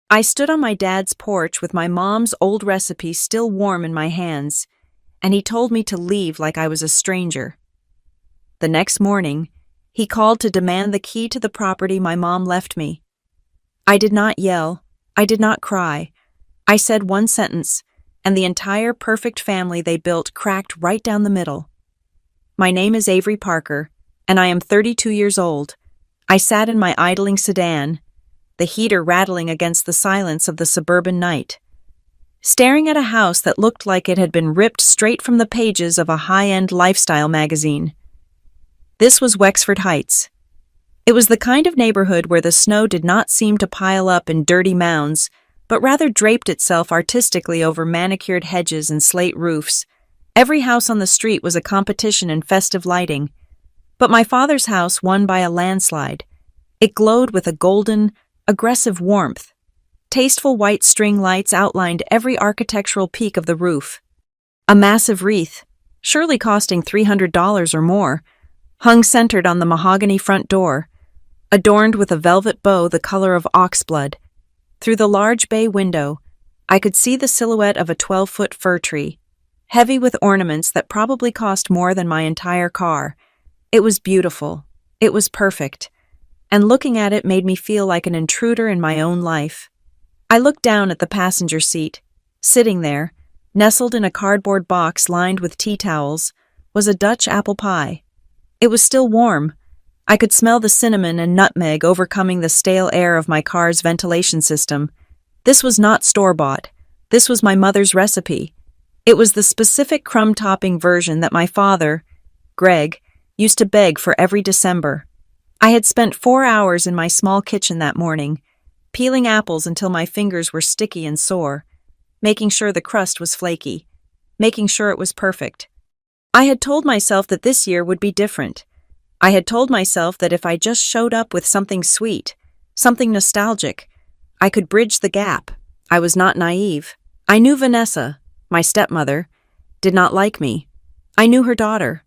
I stood on my dad's porch with my mom's old recipe still warm in my hands, and he told me to leave like I was a stranger. The next morning, he called to demand the key to the property my mom left me. I did not yell. I did not cry. I said one sentence, and the entire perfect family they built cracked right down the middle. My name is Avery Parker, and I am 32 years old. I sat in my idling sedan, the heater rattling against the silence of the suburban night, staring at a house that looked like it had been ripped straight from the pages of a high-end lifestyle magazine. This was Wexford Heights. It was the kind of neighborhood where the snow did not seem to pile up in dirty mounds, but rather draped itself artistically over manicured hedges and slate roofs. Every house on the street was a competition in festive lighting. But my father's house won by a landslide. It glowed with a golden, aggressive warmth. Tasteful white string lights outlined every architectural peak of the roof. A massive wreath, surely costing $300 or more, hung centered on the mahogany front door, adorned with a velvet bow the color of oxblood. Through the large bay window, I could see the silhouette of a 12-foot fir tree, heavy with ornaments that probably cost more than my entire car. It was beautiful. It was perfect. And looking at it made me feel like an intruder in my own life. I looked down at the passenger seat. Sitting there, nestled in a cardboard box lined with tea towels, was a Dutch apple pie. It was still warm. I could smell the cinnamon and nutmeg overcoming the stale air of my car's ventilation system. This was not store-bought. This was my mother's recipe. It was the specific crumb-topping version that my father, Greg, used to beg for every December. I had spent 4 hours in my small kitchen that morning, peeling apples until my fingers were sticky and sore, making sure the crust was flaky, making sure it was perfect. I had told myself that this year would be different. I had told myself that if I just showed up with something sweet, something nostalgic, I could bridge the gap. I was not naive. I knew Vanessa, my stepmother, did not like me. I knew her daughter,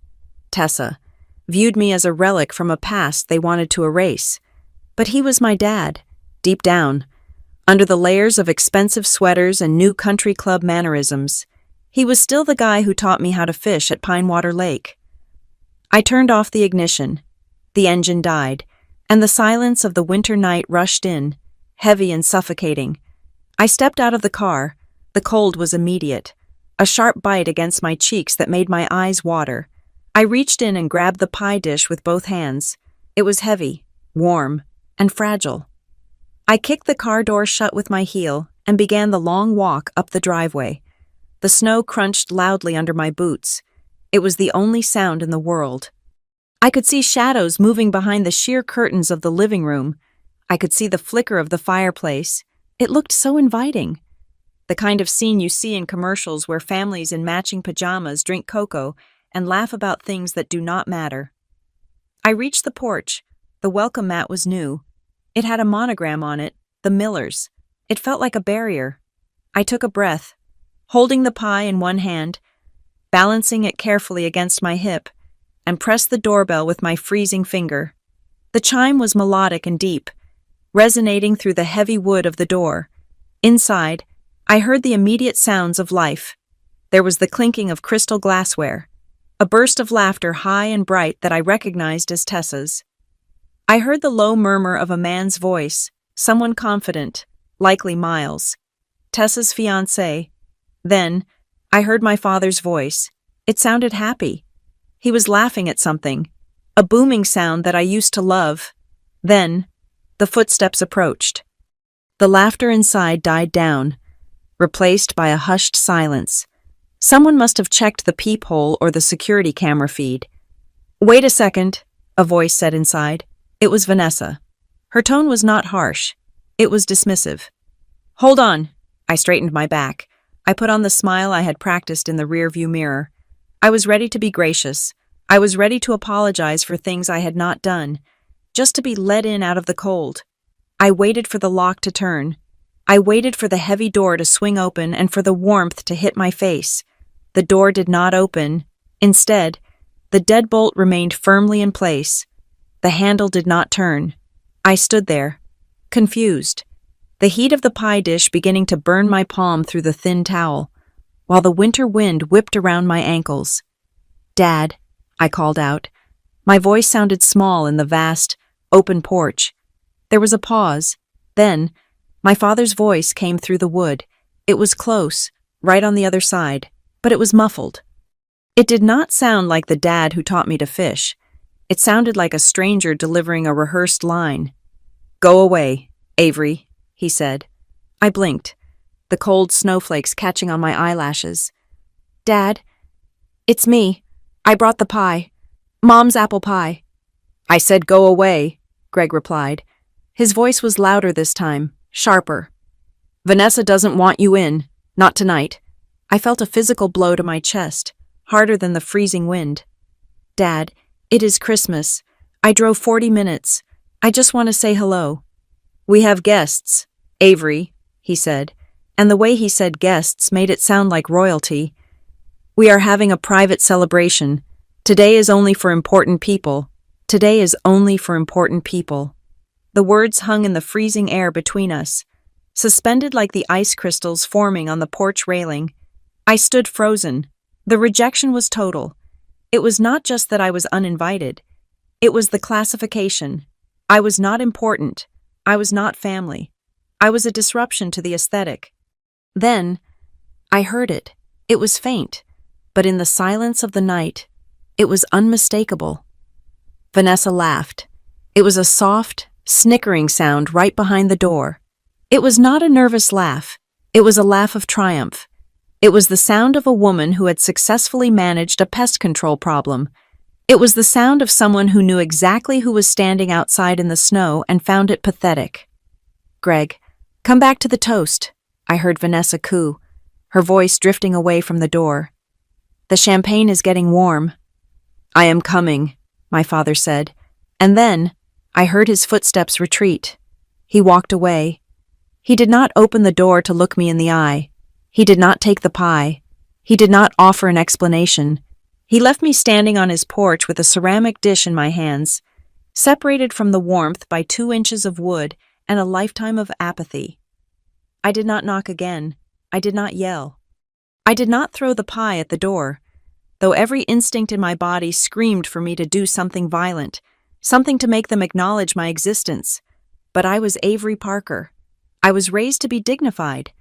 Tessa, viewed me as a relic from a past they wanted to erase. But he was my dad, deep down. Under the layers of expensive sweaters and new country club mannerisms, he was still the guy who taught me how to fish at Pinewater Lake. I turned off the ignition. The engine died, and the silence of the winter night rushed in, heavy and suffocating. I stepped out of the car. The cold was immediate, a sharp bite against my cheeks that made my eyes water. I reached in and grabbed the pie dish with both hands. It was heavy, warm, and fragile. I kicked the car door shut with my heel and began the long walk up the driveway. The snow crunched loudly under my boots. It was the only sound in the world. I could see shadows moving behind the sheer curtains of the living room. I could see the flicker of the fireplace. It looked so inviting. The kind of scene you see in commercials where families in matching pajamas drink cocoa and laugh about things that do not matter. I reached the porch. The welcome mat was new. It had a monogram on it, the Millers. It felt like a barrier. I took a breath, holding the pie in one hand, balancing it carefully against my hip, and pressed the doorbell with my freezing finger. The chime was melodic and deep, resonating through the heavy wood of the door. Inside, I heard the immediate sounds of life. There was the clinking of crystal glassware, a burst of laughter high and bright that I recognized as Tessa's. I heard the low murmur of a man's voice, someone confident, likely Miles, Tessa's fiancé. Then, I heard my father's voice. It sounded happy. He was laughing at something, a booming sound that I used to love. Then, the footsteps approached. The laughter inside died down, replaced by a hushed silence. Someone must have checked the peephole or the security camera feed. "Wait a second," a voice said inside. It was Vanessa. Her tone was not harsh. It was dismissive. "Hold on." I straightened my back. I put on the smile I had practiced in the rearview mirror. I was ready to be gracious. I was ready to apologize for things I had not done, just to be let in out of the cold. I waited for the lock to turn. I waited for the heavy door to swing open and for the warmth to hit my face. The door did not open. Instead, the deadbolt remained firmly in place. The handle did not turn. I stood there, confused. the heat of the pie dish beginning to burn my palm through the thin towel, while the winter wind whipped around my ankles. "Dad," I called out. My voice sounded small in the vast, open porch. There was a pause. Then, my father's voice came through the wood. It was close, right on the other side, but it was muffled. It did not sound like the dad who taught me to fish. It sounded like a stranger delivering a rehearsed line. "Go away, Avery," he said. I blinked, the cold snowflakes catching on my eyelashes. "Dad, it's me. I brought the pie. Mom's apple pie." "I said go away," Greg replied. His voice was louder this time, sharper. "Vanessa doesn't want you in. Not tonight." I felt a physical blow to my chest, harder than the freezing wind. "Dad, it is Christmas. I drove 40 minutes. I just want to say hello." "We have guests, Avery," he said, and the way he said guests made it sound like royalty. "We are having a private celebration. Today is only for important people. Today is only for important people." The words hung in the freezing air between us, suspended like the ice crystals forming on the porch railing. I stood frozen. The rejection was total. It was not just that I was uninvited. It was the classification. I was not important. I was not family. I was a disruption to the aesthetic. Then, I heard it. It was faint, but in the silence of the night, it was unmistakable. Vanessa laughed. It was a soft, snickering sound right behind the door. It was not a nervous laugh. It was a laugh of triumph. It was the sound of a woman who had successfully managed a pest control problem. It was the sound of someone who knew exactly who was standing outside in the snow and found it pathetic. "Greg, come back to the toast," I heard Vanessa coo, her voice drifting away from the door. "The champagne is getting warm." "I am coming," my father said, and then I heard his footsteps retreat. He walked away. He did not open the door to look me in the eye. He did not take the pie. He did not offer an explanation. He left me standing on his porch with a ceramic dish in my hands, separated from the warmth by 2 inches of wood and a lifetime of apathy. I did not knock again. I did not yell. I did not throw the pie at the door, though every instinct in my body screamed for me to do something violent, something to make them acknowledge my existence. But I was Avery Parker. I was raised to be dignified.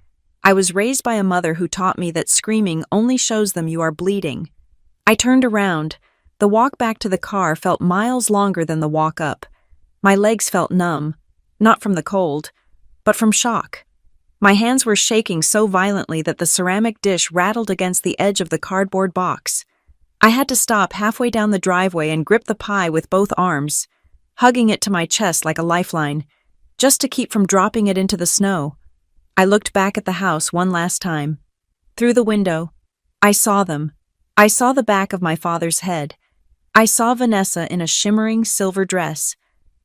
I was raised by a mother who taught me that screaming only shows them you are bleeding. I turned around. The walk back to the car felt miles longer than the walk up. My legs felt numb, not from the cold, but from shock. My hands were shaking so violently that the ceramic dish rattled against the edge of the cardboard box. I had to stop halfway down the driveway and grip the pie with both arms, hugging it to my chest like a lifeline, just to keep from dropping it into the snow. I looked back at the house one last time. Through the window, I saw them. I saw the back of my father's head. I saw Vanessa in a shimmering silver dress,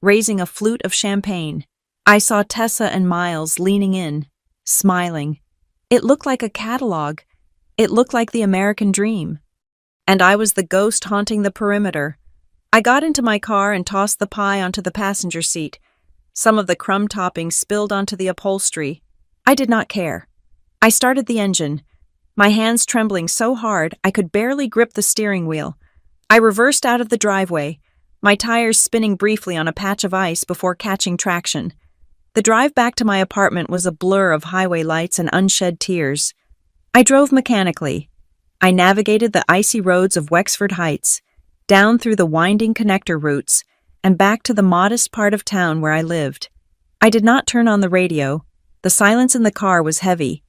raising a flute of champagne. I saw Tessa and Miles leaning in, smiling. It looked like a catalog. It looked like the American dream. And I was the ghost haunting the perimeter. I got into my car and tossed the pie onto the passenger seat. Some of the crumb toppings spilled onto the upholstery. I did not care. I started the engine, my hands trembling so hard I could barely grip the steering wheel. I reversed out of the driveway, my tires spinning briefly on a patch of ice before catching traction. The drive back to my apartment was a blur of highway lights and unshed tears. I drove mechanically. I navigated the icy roads of Wexford Heights, down through the winding connector routes, and back to the modest part of town where I lived. I did not turn on the radio. The silence in the car was heavy,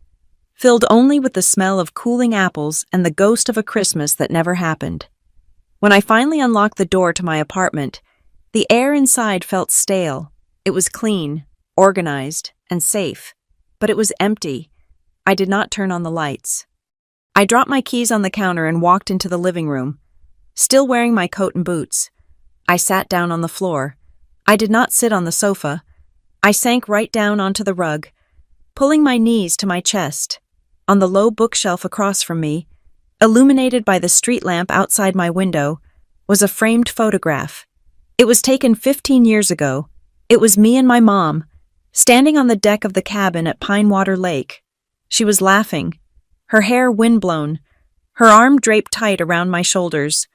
filled only with the smell of cooling apples and the ghost of a Christmas that never happened. When I finally unlocked the door to my apartment, the air inside felt stale. It was clean, organized, and safe, but it was empty. I did not turn on the lights. I dropped my keys on the counter and walked into the living room, still wearing my coat and boots. I sat down on the floor. I did not sit on the sofa. I sank right down onto the rug, pulling my knees to my chest. On the low bookshelf across from me, illuminated by the street lamp outside my window, was a framed photograph. It was taken 15 years ago. It was me and my mom, standing on the deck of the cabin at Pinewater Lake. She was laughing, her hair windblown, her arm draped tight around my shoulders.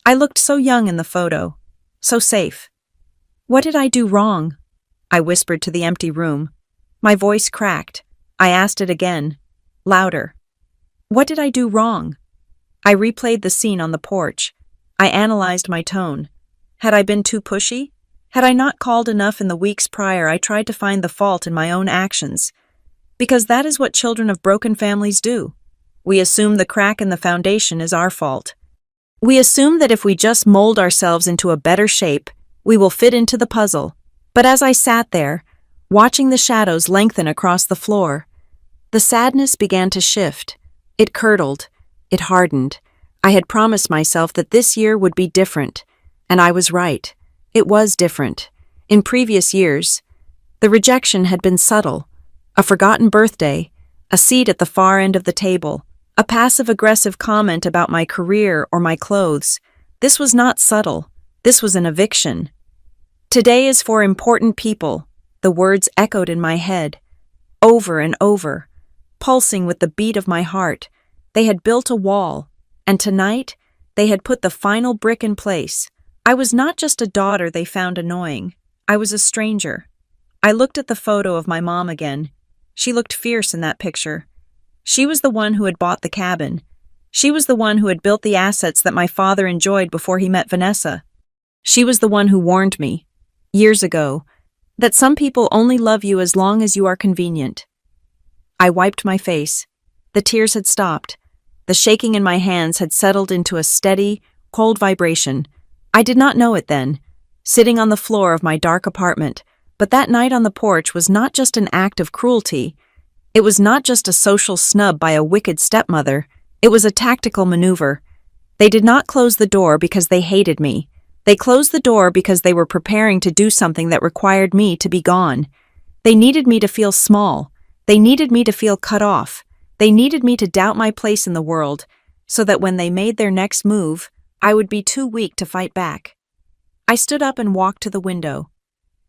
I looked so young in the photo, so safe. What did I do wrong? I whispered to the empty room. My voice cracked. I asked it again, louder. What did I do wrong? I replayed the scene on the porch. I analyzed my tone. Had I been too pushy? Had I not called enough in the weeks prior? I tried to find the fault in my own actions. Because that is what children of broken families do. We assume the crack in the foundation is our fault. We assume that if we just mold ourselves into a better shape, we will fit into the puzzle. But as I sat there, watching the shadows lengthen across the floor, the sadness began to shift. It curdled. It hardened. I had promised myself that this year would be different, and I was right. It was different. In previous years, the rejection had been subtle. A forgotten birthday, a seat at the far end of the table, a passive-aggressive comment about my career or my clothes. This was not subtle. This was an eviction. Today is for important people, the words echoed in my head, over and over, pulsing with the beat of my heart. They had built a wall, and tonight, they had put the final brick in place. I was not just a daughter they found annoying. I was a stranger. I looked at the photo of my mom again. She looked fierce in that picture. She was the one who had bought the cabin. She was the one who had built the assets that my father enjoyed before he met Vanessa. She was the one who warned me, years ago, that some people only love you as long as you are convenient. I wiped my face. The tears had stopped. The shaking in my hands had settled into a steady, cold vibration. I did not know it then, sitting on the floor of my dark apartment, but that night on the porch was not just an act of cruelty. It was not just a social snub by a wicked stepmother. It was a tactical maneuver. They did not close the door because they hated me. They closed the door because they were preparing to do something that required me to be gone. They needed me to feel small. They needed me to feel cut off. They needed me to doubt my place in the world, so that when they made their next move, I would be too weak to fight back. I stood up and walked to the window,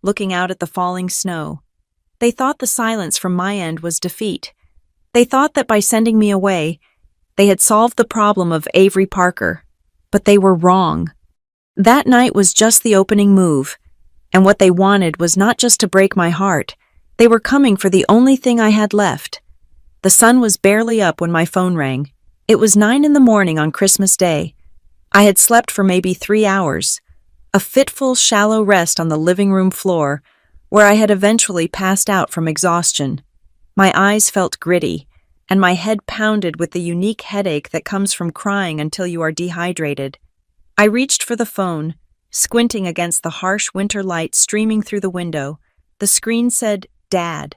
looking out at the falling snow. They thought the silence from my end was defeat. They thought that by sending me away, they had solved the problem of Avery Parker. But they were wrong. That night was just the opening move, and what they wanted was not just to break my heart. They were coming for the only thing I had left. The sun was barely up when my phone rang. It was 9 a.m. on Christmas Day. I had slept for maybe 3 hours, a fitful, shallow rest on the living room floor, where I had eventually passed out from exhaustion. My eyes felt gritty, and my head pounded with the unique headache that comes from crying until you are dehydrated. I reached for the phone, squinting against the harsh winter light streaming through the window. The screen said, "Dad."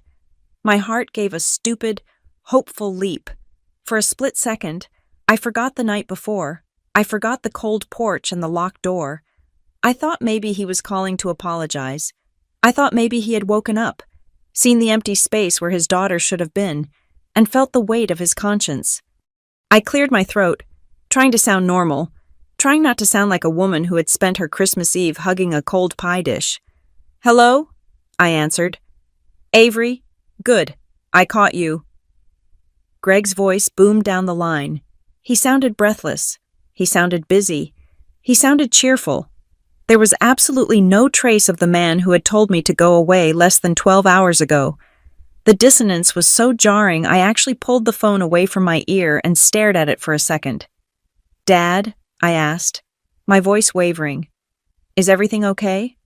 My heart gave a stupid, hopeful leap. For a split second, I forgot the night before. I forgot the cold porch and the locked door. I thought maybe he was calling to apologize. I thought maybe he had woken up, seen the empty space where his daughter should have been, and felt the weight of his conscience. I cleared my throat, trying to sound normal, trying not to sound like a woman who had spent her Christmas Eve hugging a cold pie dish. "Hello?" I answered. "Avery? Good. I caught you." Greg's voice boomed down the line. He sounded breathless. He sounded busy. He sounded cheerful. There was absolutely no trace of the man who had told me to go away less than 12 hours ago. The dissonance was so jarring I actually pulled the phone away from my ear and stared at it for a second. "Dad?" I asked, my voice wavering. "Is everything okay?"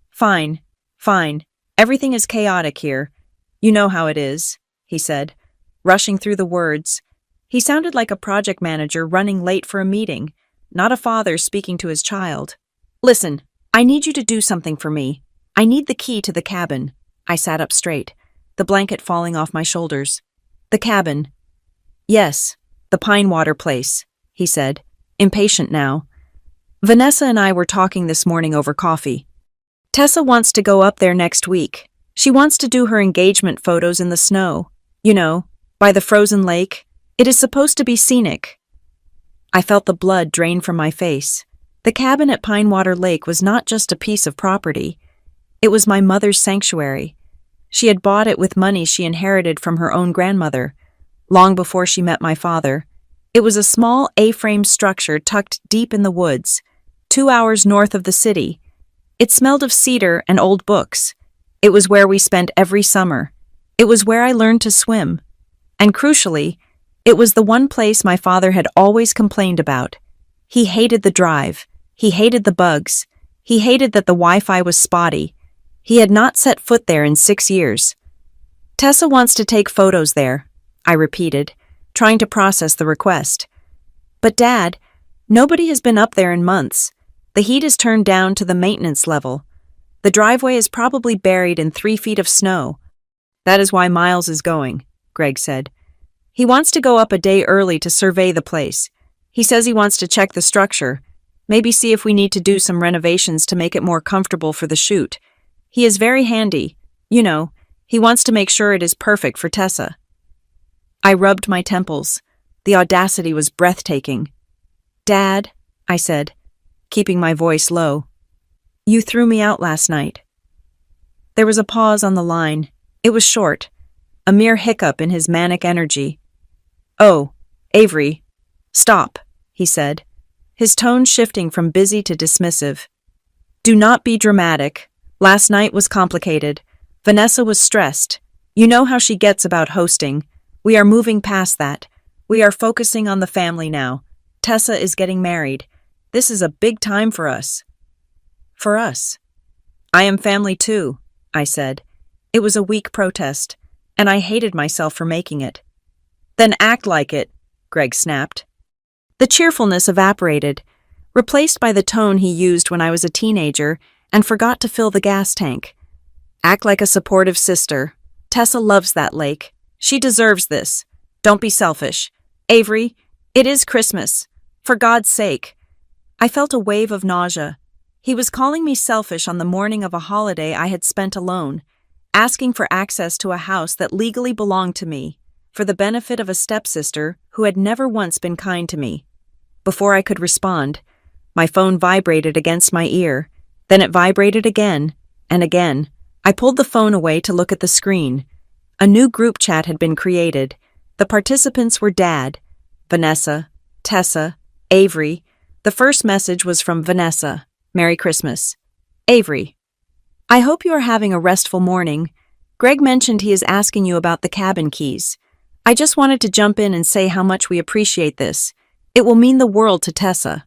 Fine. Everything is chaotic here. You know how it is," he said, rushing through the words. He sounded like a project manager running late for a meeting, not a father speaking to his child. "Listen, I need you to do something for me. I need the key to the cabin." I sat up straight, the blanket falling off my shoulders. "The cabin." "Yes, the Pinewater place," he said, impatient now. "Vanessa and I were talking this morning over coffee. Tessa wants to go up there next week. She wants to do her engagement photos in the snow. You know, by the frozen lake. It is supposed to be scenic." I felt the blood drain from my face. The cabin at Pinewater Lake was not just a piece of property. It was my mother's sanctuary. She had bought it with money she inherited from her own grandmother, long before she met my father. It was a small A-frame structure tucked deep in the woods, 2 hours north of the city. It smelled of cedar and old books. It was where we spent every summer. It was where I learned to swim. And crucially, it was the one place my father had always complained about. He hated the drive. He hated the bugs. He hated that the Wi-Fi was spotty. He had not set foot there in 6 years. Tessa wants to take photos there, I repeated, trying to process the request. But Dad, nobody has been up there in months. The heat is turned down to the maintenance level. The driveway is probably buried in 3 feet of snow. That is why Miles is going, Greg said. He wants to go up a day early to survey the place. He says he wants to check the structure, maybe see if we need to do some renovations to make it more comfortable for the shoot. He is very handy. You know, he wants to make sure it is perfect for Tessa. I rubbed my temples. The audacity was breathtaking. Dad, I said, keeping my voice low, you threw me out last night. There was a pause on the line. It was short, a mere hiccup in his manic energy. Oh, Avery, stop, he said, his tone shifting from busy to dismissive. Do not be dramatic. Last night was complicated. Vanessa was stressed. You know how she gets about hosting. We are moving past that. We are focusing on the family now. Tessa is getting married. This is a big time for us. For us. I am family too, I said. It was a weak protest, and I hated myself for making it. Then act like it, Greg snapped. The cheerfulness evaporated, replaced by the tone he used when I was a teenager and forgot to fill the gas tank. Act like a supportive sister. Tessa loves that lake. She deserves this. Don't be selfish. Avery, it is Christmas. For God's sake. I felt a wave of nausea. He was calling me selfish on the morning of a holiday I had spent alone, asking for access to a house that legally belonged to me, for the benefit of a stepsister who had never once been kind to me. Before I could respond, my phone vibrated against my ear. Then it vibrated again, and again. I pulled the phone away to look at the screen. A new group chat had been created. The participants were Dad, Vanessa, Tessa, Avery. The first message was from Vanessa. Merry Christmas. Avery. I hope you are having a restful morning. Greg mentioned he is asking you about the cabin keys. I just wanted to jump in and say how much we appreciate this. It will mean the world to Tessa.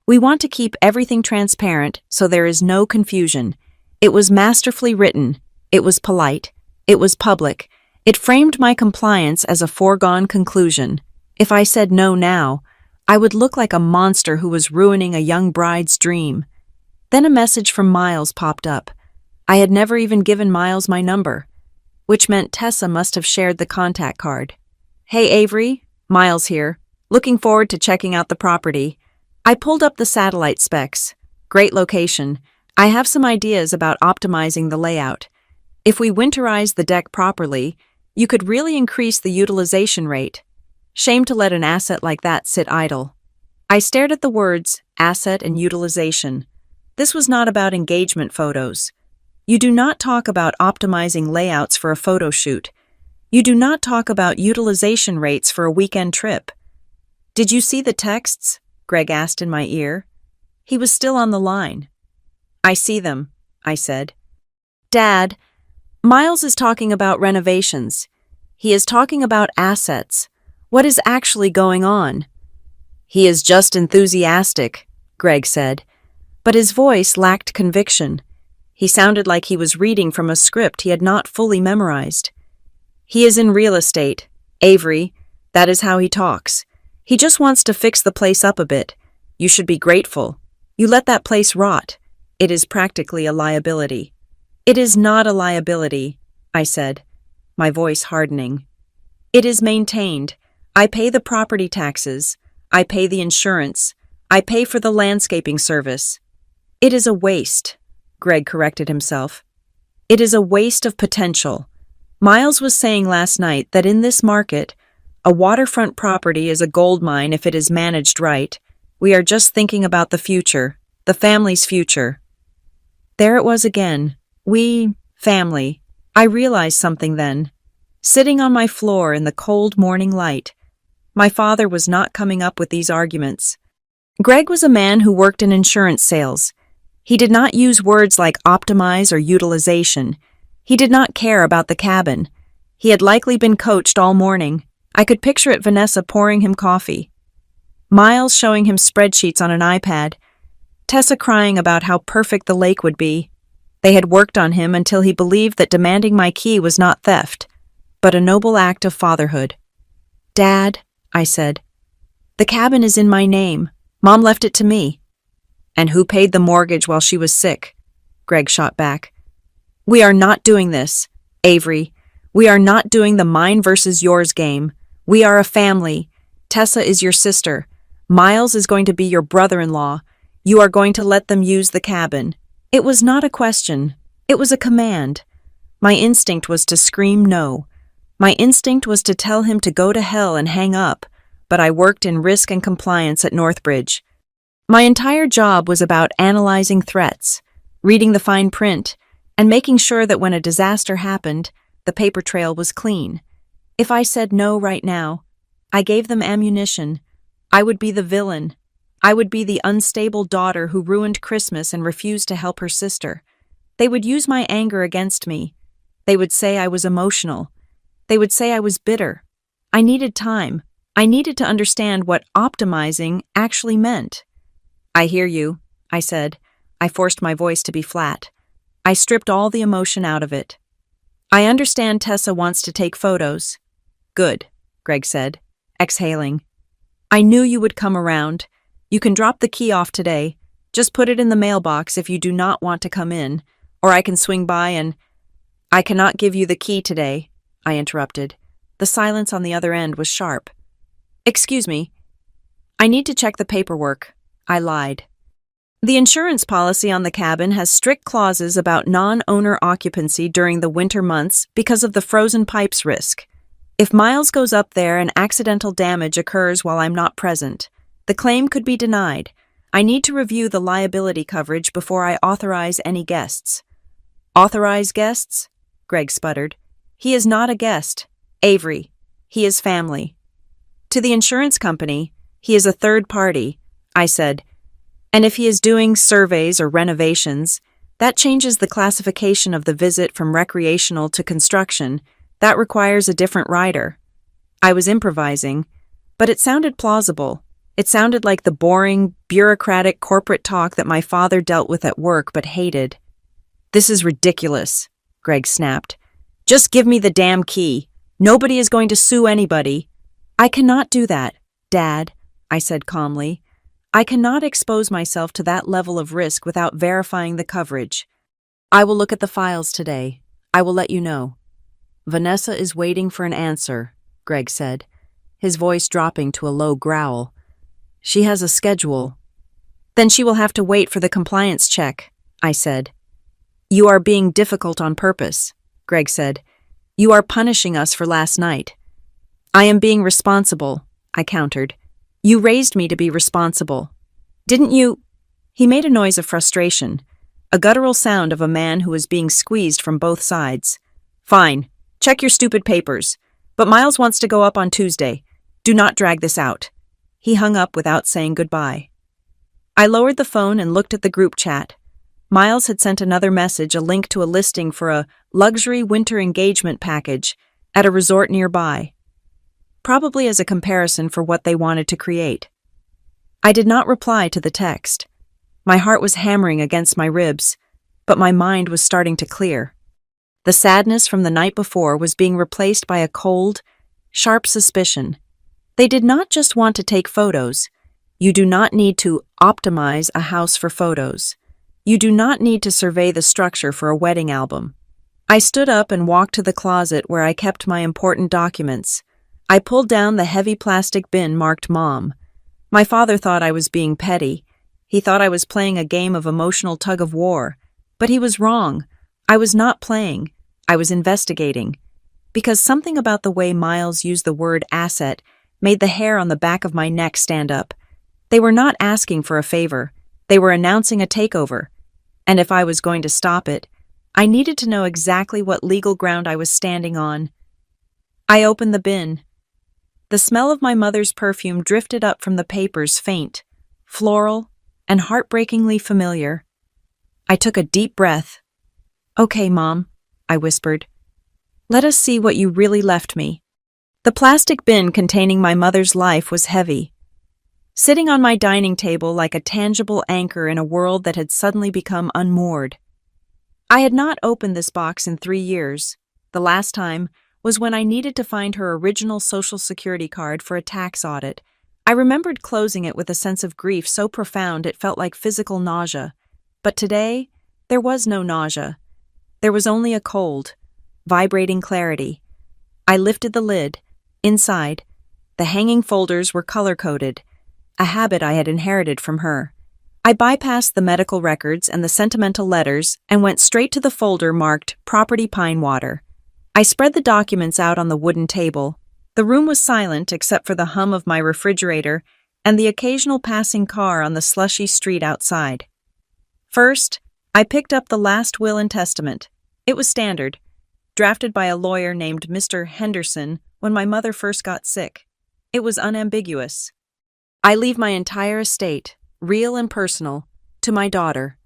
We want to keep everything transparent so there is no confusion. It was masterfully written. It was polite. It was public. It framed my compliance as a foregone conclusion. If I said no now, I would look like a monster who was ruining a young bride's dream. Then a message from Miles popped up. I had never even given Miles my number, which meant Tessa must have shared the contact card. Hey Avery, Miles here. Looking forward to checking out the property. I pulled up the satellite specs. Great location. I have some ideas about optimizing the layout. If we winterize the deck properly, you could really increase the utilization rate. Shame to let an asset like that sit idle. I stared at the words, asset and utilization. This was not about engagement photos. You do not talk about optimizing layouts for a photo shoot. You do not talk about utilization rates for a weekend trip. Did you see the texts? Greg asked in my ear. He was still on the line. I see them, I said. Dad, Miles is talking about renovations. He is talking about assets. What is actually going on? He is just enthusiastic, Greg said, but his voice lacked conviction. He sounded like he was reading from a script he had not fully memorized. He is in real estate, Avery. That is how he talks. He just wants to fix the place up a bit. You should be grateful. You let that place rot. It is practically a liability. It is not a liability, I said, my voice hardening. It is maintained. I pay the property taxes. I pay the insurance. I pay for the landscaping service. It is a waste, Greg corrected himself. It is a waste of potential. Miles was saying last night that in this market, a waterfront property is a gold mine if it is managed right. We are just thinking about the future, the family's future. There it was again. We, family. I realized something then. Sitting on my floor in the cold morning light, my father was not coming up with these arguments. Greg was a man who worked in insurance sales. He did not use words like optimize or utilization. He did not care about the cabin. He had likely been coached all morning. I could picture it, Vanessa pouring him coffee, Miles showing him spreadsheets on an iPad, Tessa crying about how perfect the lake would be. They had worked on him until he believed that demanding my key was not theft, but a noble act of fatherhood. "Dad," I said, "the cabin is in my name. Mom left it to me." "And who paid the mortgage while she was sick?" Greg shot back. "We are not doing this, Avery. We are not doing the mine versus yours game. We are a family. Tessa is your sister. Miles is going to be your brother-in-law. You are going to let them use the cabin." It was not a question. It was a command. My instinct was to scream no. My instinct was to tell him to go to hell and hang up, but I worked in risk and compliance at Northbridge. My entire job was about analyzing threats, reading the fine print, and making sure that when a disaster happened, the paper trail was clean. If I said no right now, I gave them ammunition. I would be the villain. I would be the unstable daughter who ruined Christmas and refused to help her sister. They would use my anger against me. They would say I was emotional. They would say I was bitter. I needed time. I needed to understand what optimizing actually meant. "I hear you," I said. I forced my voice to be flat. I stripped all the emotion out of it. "I understand Tessa wants to take photos." "Good," Greg said, exhaling. "I knew you would come around. You can drop the key off today. Just put it in the mailbox if you do not want to come in, or I can swing by and—" "I cannot give you the key today," I interrupted. The silence on the other end was sharp. "Excuse me. I need to check the paperwork," I lied. "The insurance policy on the cabin has strict clauses about non-owner occupancy during the winter months because of the frozen pipes risk. If Miles goes up there and accidental damage occurs while I'm not present, the claim could be denied. I need to review the liability coverage before I authorize any guests." "Authorize guests?" Greg sputtered. "He is not a guest, Avery. He is family." "To the insurance company, he is a third party," I said. "And if he is doing surveys or renovations, that changes the classification of the visit from recreational to construction. That requires a different rider." I was improvising, but it sounded plausible. It sounded like the boring, bureaucratic corporate talk that my father dealt with at work but hated. "This is ridiculous," Greg snapped. "Just give me the damn key. Nobody is going to sue anybody." "I cannot do that, Dad," I said calmly. "I cannot expose myself to that level of risk without verifying the coverage. I will look at the files today. I will let you know." "Vanessa is waiting for an answer," Greg said, his voice dropping to a low growl. "She has a schedule." "Then she will have to wait for the compliance check," I said. "You are being difficult on purpose," Greg said. "You are punishing us for last night." "I am being responsible," I countered. "You raised me to be responsible. Didn't you—" He made a noise of frustration, a guttural sound of a man who was being squeezed from both sides. "Fine. Check your stupid papers. But Miles wants to go up on Tuesday. Do not drag this out." He hung up without saying goodbye. I lowered the phone and looked at the group chat. Miles had sent another message, a link to a listing for a luxury winter engagement package at a resort nearby, probably as a comparison for what they wanted to create. I did not reply to the text. My heart was hammering against my ribs, but my mind was starting to clear. The sadness from the night before was being replaced by a cold, sharp suspicion. They did not just want to take photos. You do not need to optimize a house for photos. You do not need to survey the structure for a wedding album. I stood up and walked to the closet where I kept my important documents. I pulled down the heavy plastic bin marked Mom. My father thought I was being petty. He thought I was playing a game of emotional tug-of-war. But he was wrong. I was not playing. I was investigating. Because something about the way Miles used the word asset made the hair on the back of my neck stand up. They were not asking for a favor. They were announcing a takeover. And if I was going to stop it, I needed to know exactly what legal ground I was standing on. I opened the bin. The smell of my mother's perfume drifted up from the papers, faint, floral, and heartbreakingly familiar. I took a deep breath. "Okay, Mom," I whispered. "Let us see what you really left me." The plastic bin containing my mother's life was heavy, sitting on my dining table like a tangible anchor in a world that had suddenly become unmoored. I had not opened this box in 3 years. The last time was when I needed to find her original Social Security card for a tax audit. I remembered closing it with a sense of grief so profound it felt like physical nausea. But today, there was no nausea. There was only a cold, vibrating clarity. I lifted the lid. Inside, the hanging folders were color-coded, a habit I had inherited from her. I bypassed the medical records and the sentimental letters and went straight to the folder marked Property Pine Water. I spread the documents out on the wooden table. The room was silent except for the hum of my refrigerator and the occasional passing car on the slushy street outside. First, I picked up the last will and testament. It was standard, drafted by a lawyer named Mr. Henderson when my mother first got sick. It was unambiguous. I leave my entire estate, real and personal, to my daughter,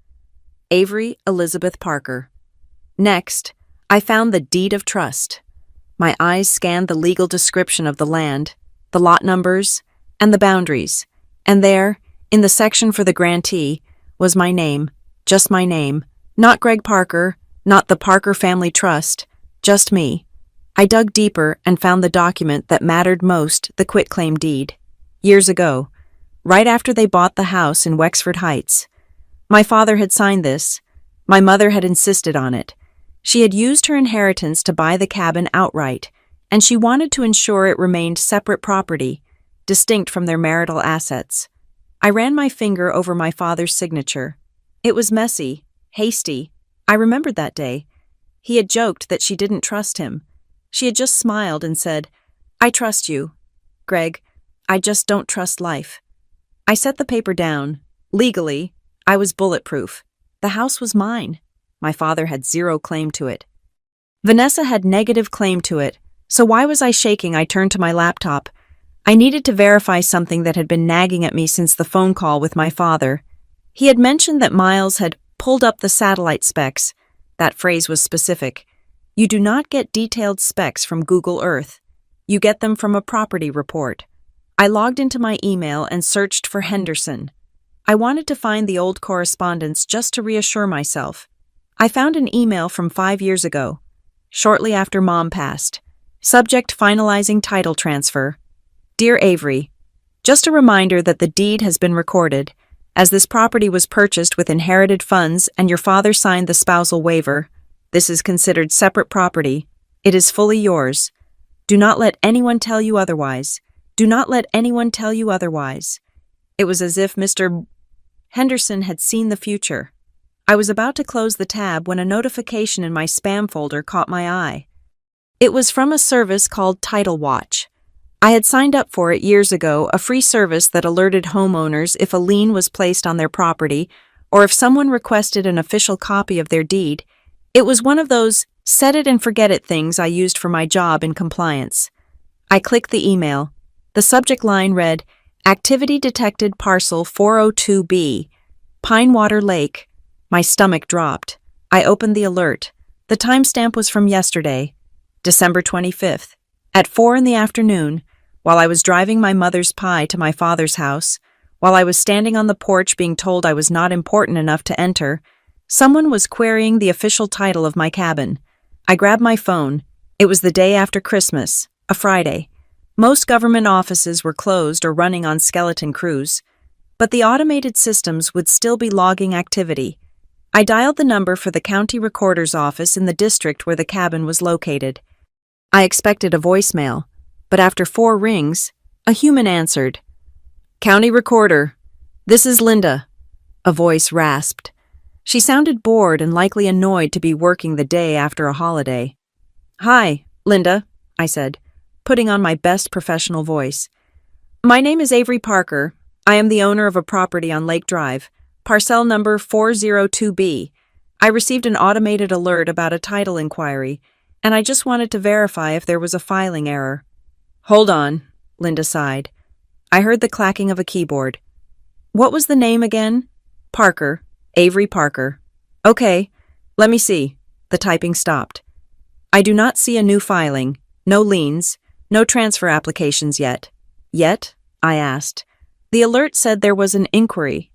Avery Elizabeth Parker. Next, I found the deed of trust. My eyes scanned the legal description of the land, the lot numbers, and the boundaries, and there, in the section for the grantee, was my name, just my name, not Greg Parker, not the Parker Family Trust, just me. I dug deeper and found the document that mattered most, the quitclaim deed. Years ago, right after they bought the house in Wexford Heights. My father had signed this. My mother had insisted on it. She had used her inheritance to buy the cabin outright, and she wanted to ensure it remained separate property, distinct from their marital assets. I ran my finger over my father's signature. It was messy, hasty. I remembered that day. He had joked that she didn't trust him. She had just smiled and said, "I trust you, Greg. I just don't trust life." I set the paper down. Legally, I was bulletproof. The house was mine. My father had zero claim to it. Vanessa had negative claim to it, so why was I shaking? I turned to my laptop. I needed to verify something that had been nagging at me since the phone call with my father. He had mentioned that Miles had pulled up the satellite specs. That phrase was specific. You do not get detailed specs from Google Earth. You get them from a property report. I logged into my email and searched for Henderson. I wanted to find the old correspondence just to reassure myself. I found an email from 5 years ago, shortly after Mom passed. Subject: finalizing title transfer. Dear Avery, just a reminder that the deed has been recorded, as this property was purchased with inherited funds and your father signed the spousal waiver. This is considered separate property. It is fully yours. Do not let anyone tell you otherwise. Do not let anyone tell you otherwise. It was as if Mr. Henderson had seen the future. I was about to close the tab when a notification in my spam folder caught my eye. It was from a service called Title Watch. I had signed up for it years ago, a free service that alerted homeowners if a lien was placed on their property or if someone requested an official copy of their deed. It was one of those set it and forget it things I used for my job in compliance. I clicked the email. The subject line read, "Activity detected parcel 402B, Pinewater Lake." My stomach dropped. I opened the alert. The timestamp was from yesterday, December 25th, at 4 in the afternoon, while I was driving my mother's pie to my father's house, while I was standing on the porch being told I was not important enough to enter. Someone was querying the official title of my cabin. I grabbed my phone. It was the day after Christmas, a Friday. Most government offices were closed or running on skeleton crews, but the automated systems would still be logging activity. I dialed the number for the county recorder's office in the district where the cabin was located. I expected a voicemail, but after 4 rings, a human answered. "County recorder, this is Linda," a voice rasped. She sounded bored and likely annoyed to be working the day after a holiday. "Hi, Linda," I said, putting on my best professional voice. "My name is Avery Parker. I am the owner of a property on Lake Drive, parcel number 402B. I received an automated alert about a title inquiry, and I just wanted to verify if there was a filing error. Hold on, Linda sighed. I heard the clacking of a keyboard. What was the name again? Parker. Avery Parker. Okay, let me see. The typing stopped. I do not see a new filing, no liens, no transfer applications yet. Yet? I asked. The alert said there was an inquiry.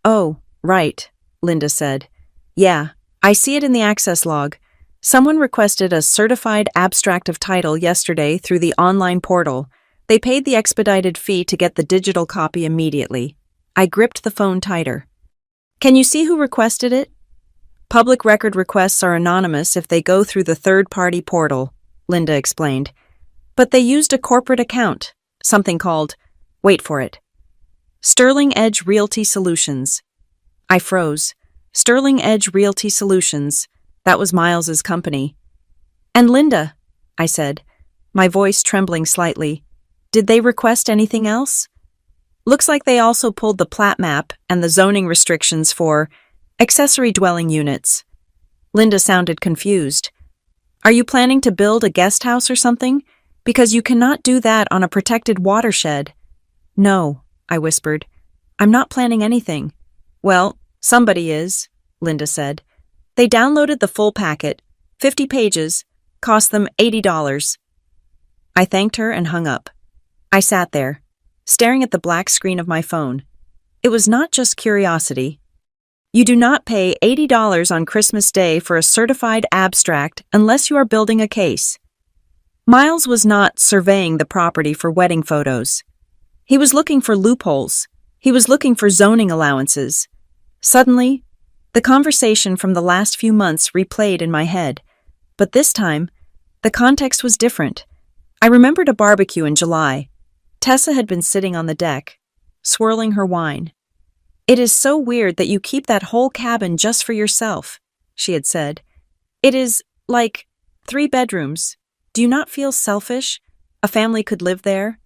Oh, right, Linda said. Yeah, I see it in the access log. Someone requested a certified abstract of title yesterday through the online portal. They paid the expedited fee to get the digital copy immediately. I gripped the phone tighter. Can you see who requested it? Public record requests are anonymous if they go through the third-party portal, Linda explained. But they used a corporate account, something called, wait for it, Sterling Edge Realty Solutions. I froze. Sterling Edge Realty Solutions. That was Miles's company. And Linda, I said, my voice trembling slightly, did they request anything else? Looks like they also pulled the plat map and the zoning restrictions for accessory dwelling units. Linda sounded confused. Are you planning to build a guest house or something? Because you cannot do that on a protected watershed. No, I whispered. I'm not planning anything. Well, somebody is, Linda said. They downloaded the full packet, 50 pages, cost them $80. I thanked her and hung up. I sat there, staring at the black screen of my phone. It was not just curiosity. You do not pay $80 on Christmas Day for a certified abstract unless you are building a case. Miles was not surveying the property for wedding photos. He was looking for loopholes. He was looking for zoning allowances. Suddenly, the conversation from the last few months replayed in my head. But this time, the context was different. I remembered a barbecue in July. Tessa had been sitting on the deck, swirling her wine. It is so weird that you keep that whole cabin just for yourself, she had said. It is, like, 3 bedrooms. Do you not feel selfish? A family could live there?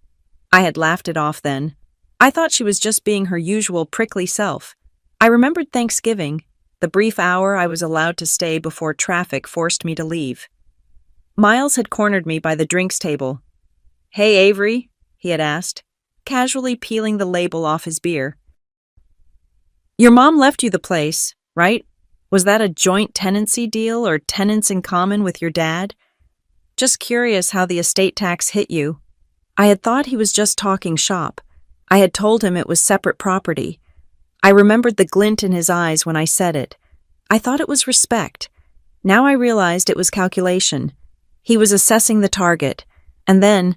I had laughed it off then. I thought she was just being her usual prickly self. I remembered Thanksgiving, the brief hour I was allowed to stay before traffic forced me to leave. Miles had cornered me by the drinks table. Hey, Avery, he had asked, casually peeling the label off his beer. Your mom left you the place, right? Was that a joint tenancy deal or tenants in common with your dad? Just curious how the estate tax hit you. I had thought he was just talking shop. I had told him it was separate property. I remembered the glint in his eyes when I said it. I thought it was respect. Now I realized it was calculation. He was assessing the target. And then,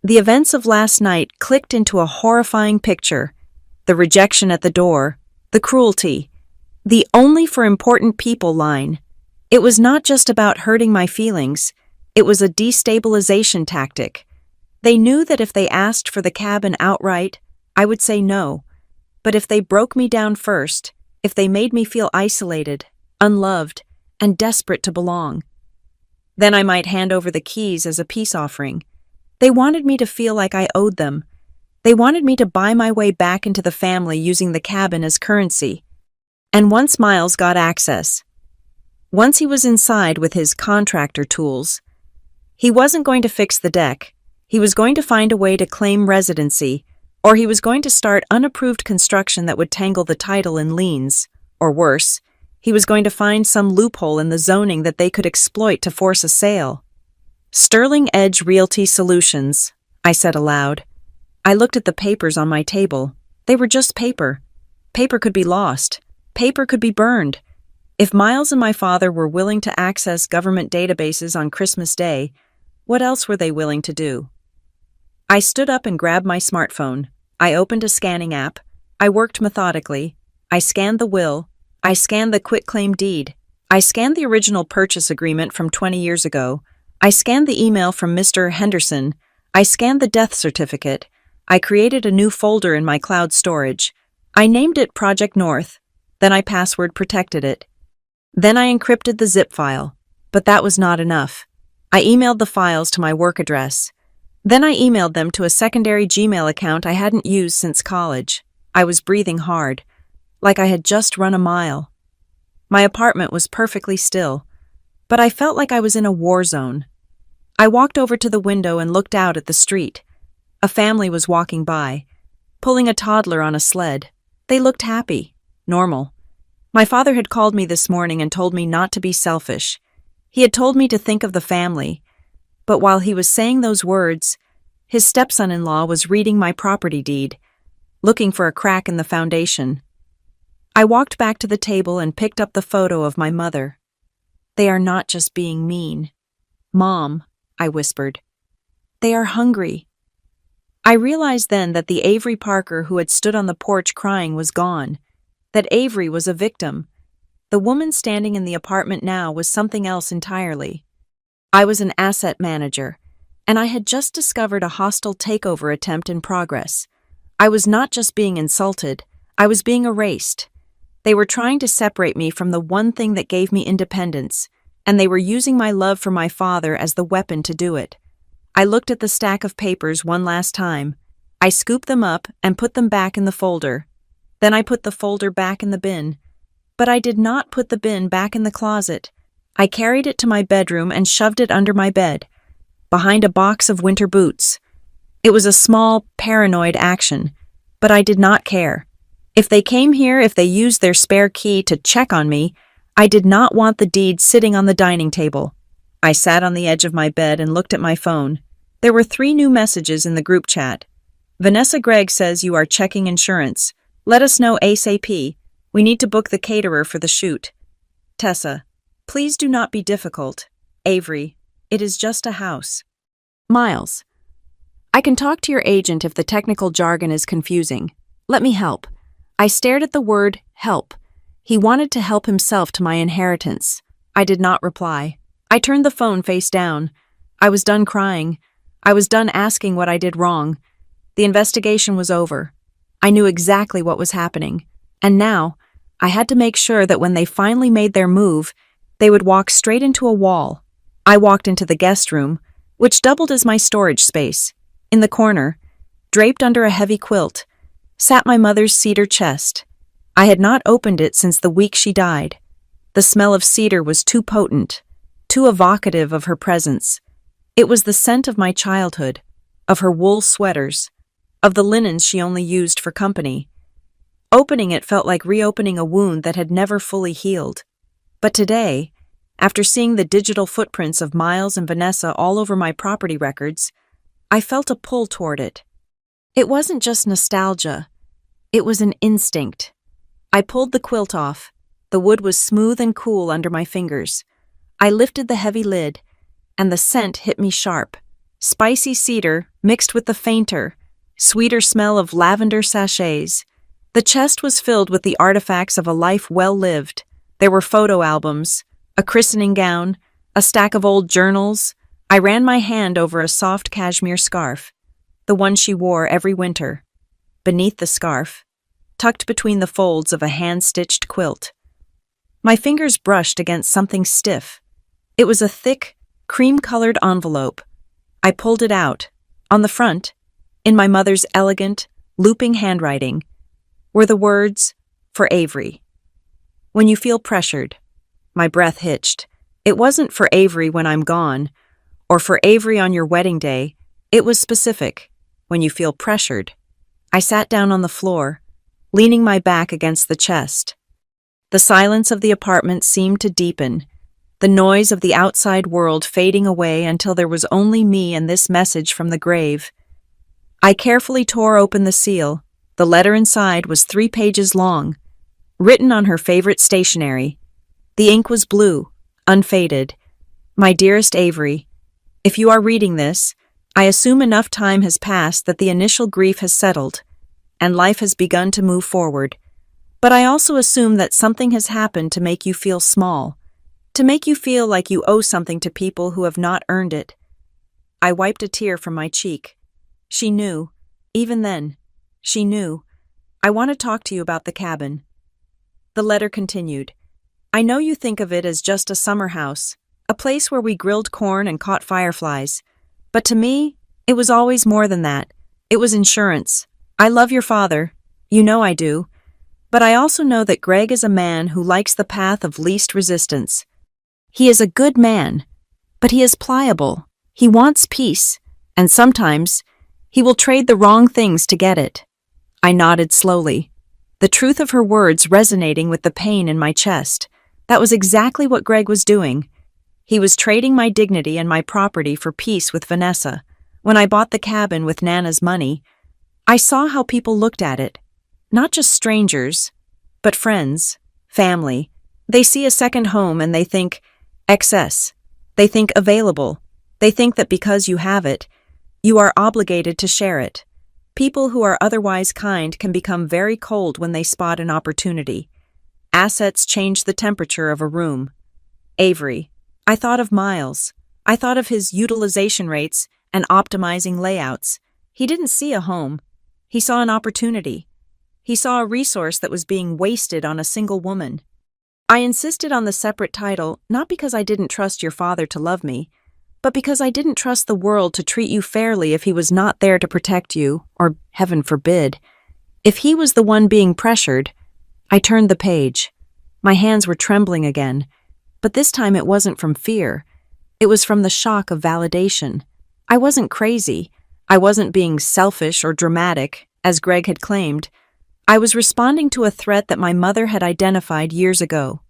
the events of last night clicked into a horrifying picture. The rejection at the door, the cruelty, the only for important people line. It was not just about hurting my feelings. It was a destabilization tactic. They knew that if they asked for the cabin outright, I would say no. But if they broke me down first, if they made me feel isolated, unloved, and desperate to belong, then I might hand over the keys as a peace offering. They wanted me to feel like I owed them. They wanted me to buy my way back into the family using the cabin as currency. And once Miles got access, once he was inside with his contractor tools, he wasn't going to fix the deck. He was going to find a way to claim residency, or he was going to start unapproved construction that would tangle the title in liens, or worse, he was going to find some loophole in the zoning that they could exploit to force a sale. Sterling Edge Realty Solutions, I said aloud. I looked at the papers on my table. They were just paper. Paper could be lost. Paper could be burned. If Miles and my father were willing to access government databases on Christmas Day, what else were they willing to do? I stood up and grabbed my smartphone. I opened a scanning app. I worked methodically. I scanned the will. I scanned the quitclaim deed. I scanned the original purchase agreement from 20 years ago. I scanned the email from Mr. Henderson. I scanned the death certificate. I created a new folder in my cloud storage. I named it Project North. Then I password protected it. Then I encrypted the zip file. But that was not enough. I emailed the files to my work address. Then I emailed them to a secondary Gmail account I hadn't used since college. I was breathing hard, like I had just run a mile. My apartment was perfectly still, but I felt like I was in a war zone. I walked over to the window and looked out at the street. A family was walking by, pulling a toddler on a sled. They looked happy, normal. My father had called me this morning and told me not to be selfish. He had told me to think of the family, but while he was saying those words, his stepson-in-law was reading my property deed, looking for a crack in the foundation. I walked back to the table and picked up the photo of my mother. They are not just being mean. Mom, I whispered. They are hungry. I realized then that the Avery Parker who had stood on the porch crying was gone, that Avery was a victim. The woman standing in the apartment now was something else entirely. I was an asset manager, and I had just discovered a hostile takeover attempt in progress. I was not just being insulted, I was being erased. They were trying to separate me from the one thing that gave me independence, and they were using my love for my father as the weapon to do it. I looked at the stack of papers one last time. I scooped them up and put them back in the folder. Then I put the folder back in the bin. But I did not put the bin back in the closet. I carried it to my bedroom and shoved it under my bed, behind a box of winter boots. It was a small, paranoid action, but I did not care. If they came here, if they used their spare key to check on me, I did not want the deed sitting on the dining table. I sat on the edge of my bed and looked at my phone. There were 3 new messages in the group chat. Vanessa Gregg says you are checking insurance. Let us know ASAP. We need to book the caterer for the shoot. Tessa, please do not be difficult. Avery, it is just a house. Miles, I can talk to your agent if the technical jargon is confusing. Let me help. I stared at the word help. He wanted to help himself to my inheritance. I did not reply. I turned the phone face down. I was done crying. I was done asking what I did wrong. The investigation was over. I knew exactly what was happening. And now, I had to make sure that when they finally made their move, they would walk straight into a wall. I walked into the guest room, which doubled as my storage space. In the corner, draped under a heavy quilt, sat my mother's cedar chest. I had not opened it since the week she died. The smell of cedar was too potent, too evocative of her presence. It was the scent of my childhood, of her wool sweaters, of the linens she only used for company. Opening it felt like reopening a wound that had never fully healed. But today, after seeing the digital footprints of Miles and Vanessa all over my property records, I felt a pull toward it. It wasn't just nostalgia. It was an instinct. I pulled the quilt off. The wood was smooth and cool under my fingers. I lifted the heavy lid, and the scent hit me sharp. Spicy cedar mixed with the fainter, sweeter smell of lavender sachets. The chest was filled with the artifacts of a life well lived. There were photo albums, a christening gown, a stack of old journals. I ran my hand over a soft cashmere scarf, the one she wore every winter. Beneath the scarf, tucked between the folds of a hand-stitched quilt, my fingers brushed against something stiff. It was a thick, cream-colored envelope. I pulled it out. On the front, in my mother's elegant, looping handwriting, were the words, "For Avery." When you feel pressured. My breath hitched. It wasn't for Avery when I'm gone, or for Avery on your wedding day. It was specific. When you feel pressured. I sat down on the floor, leaning my back against the chest. The silence of the apartment seemed to deepen, the noise of the outside world fading away until there was only me and this message from the grave. I carefully tore open the seal. The letter inside was 3 pages long, written on her favorite stationery. The ink was blue, unfaded. My dearest Avery, if you are reading this, I assume enough time has passed that the initial grief has settled, and life has begun to move forward. But I also assume that something has happened to make you feel small, to make you feel like you owe something to people who have not earned it. I wiped a tear from my cheek. She knew. Even then, she knew. I want to talk to you about the cabin. The letter continued. I know you think of it as just a summer house, a place where we grilled corn and caught fireflies. But to me, it was always more than that. It was insurance. I love your father. You know I do. But I also know that Greg is a man who likes the path of least resistance. He is a good man, but he is pliable. He wants peace, and sometimes he will trade the wrong things to get it. I nodded slowly, the truth of her words resonating with the pain in my chest. That was exactly what Greg was doing. He was trading my dignity and my property for peace with Vanessa. When I bought the cabin with Nana's money, I saw how people looked at it. Not just strangers, but friends, family. They see a second home and they think excess. They think available. They think that because you have it, you are obligated to share it. People who are otherwise kind can become very cold when they spot an opportunity. Assets change the temperature of a room. Avery. I thought of Miles. I thought of his utilization rates and optimizing layouts. He didn't see a home. He saw an opportunity. He saw a resource that was being wasted on a single woman. I insisted on the separate title not because I didn't trust your father to love me, but because I didn't trust the world to treat you fairly if he was not there to protect you, or, heaven forbid, if he was the one being pressured. I turned the page. My hands were trembling again, but this time it wasn't from fear. It was from the shock of validation. I wasn't crazy. I wasn't being selfish or dramatic, as Greg had claimed. I was responding to a threat that my mother had identified years ago.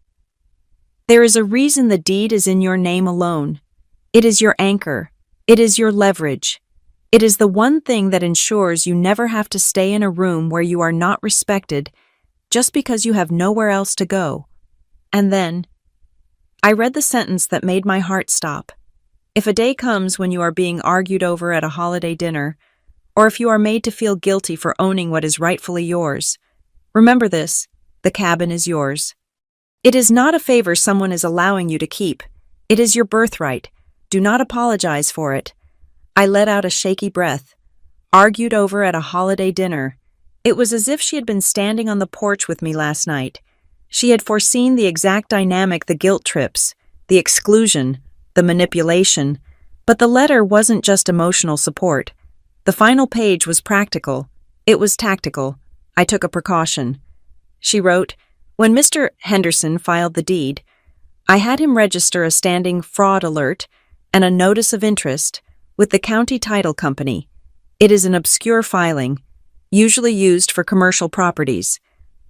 There is a reason the deed is in your name alone. It is your anchor. It is your leverage. It is the one thing that ensures you never have to stay in a room where you are not respected just because you have nowhere else to go. And then, I read the sentence that made my heart stop. If a day comes when you are being argued over at a holiday dinner, or if you are made to feel guilty for owning what is rightfully yours, remember this: the cabin is yours. It is not a favor someone is allowing you to keep. It is your birthright. Do not apologize for it. I let out a shaky breath. Argued over at a holiday dinner. It was as if she had been standing on the porch with me last night. She had foreseen the exact dynamic, the guilt trips, the exclusion, the manipulation. But the letter wasn't just emotional support. The final page was practical. It was tactical. I took a precaution. She wrote, "When Mr. Henderson filed the deed, I had him register a standing fraud alert and a notice of interest with the county title company. It is an obscure filing, usually used for commercial properties,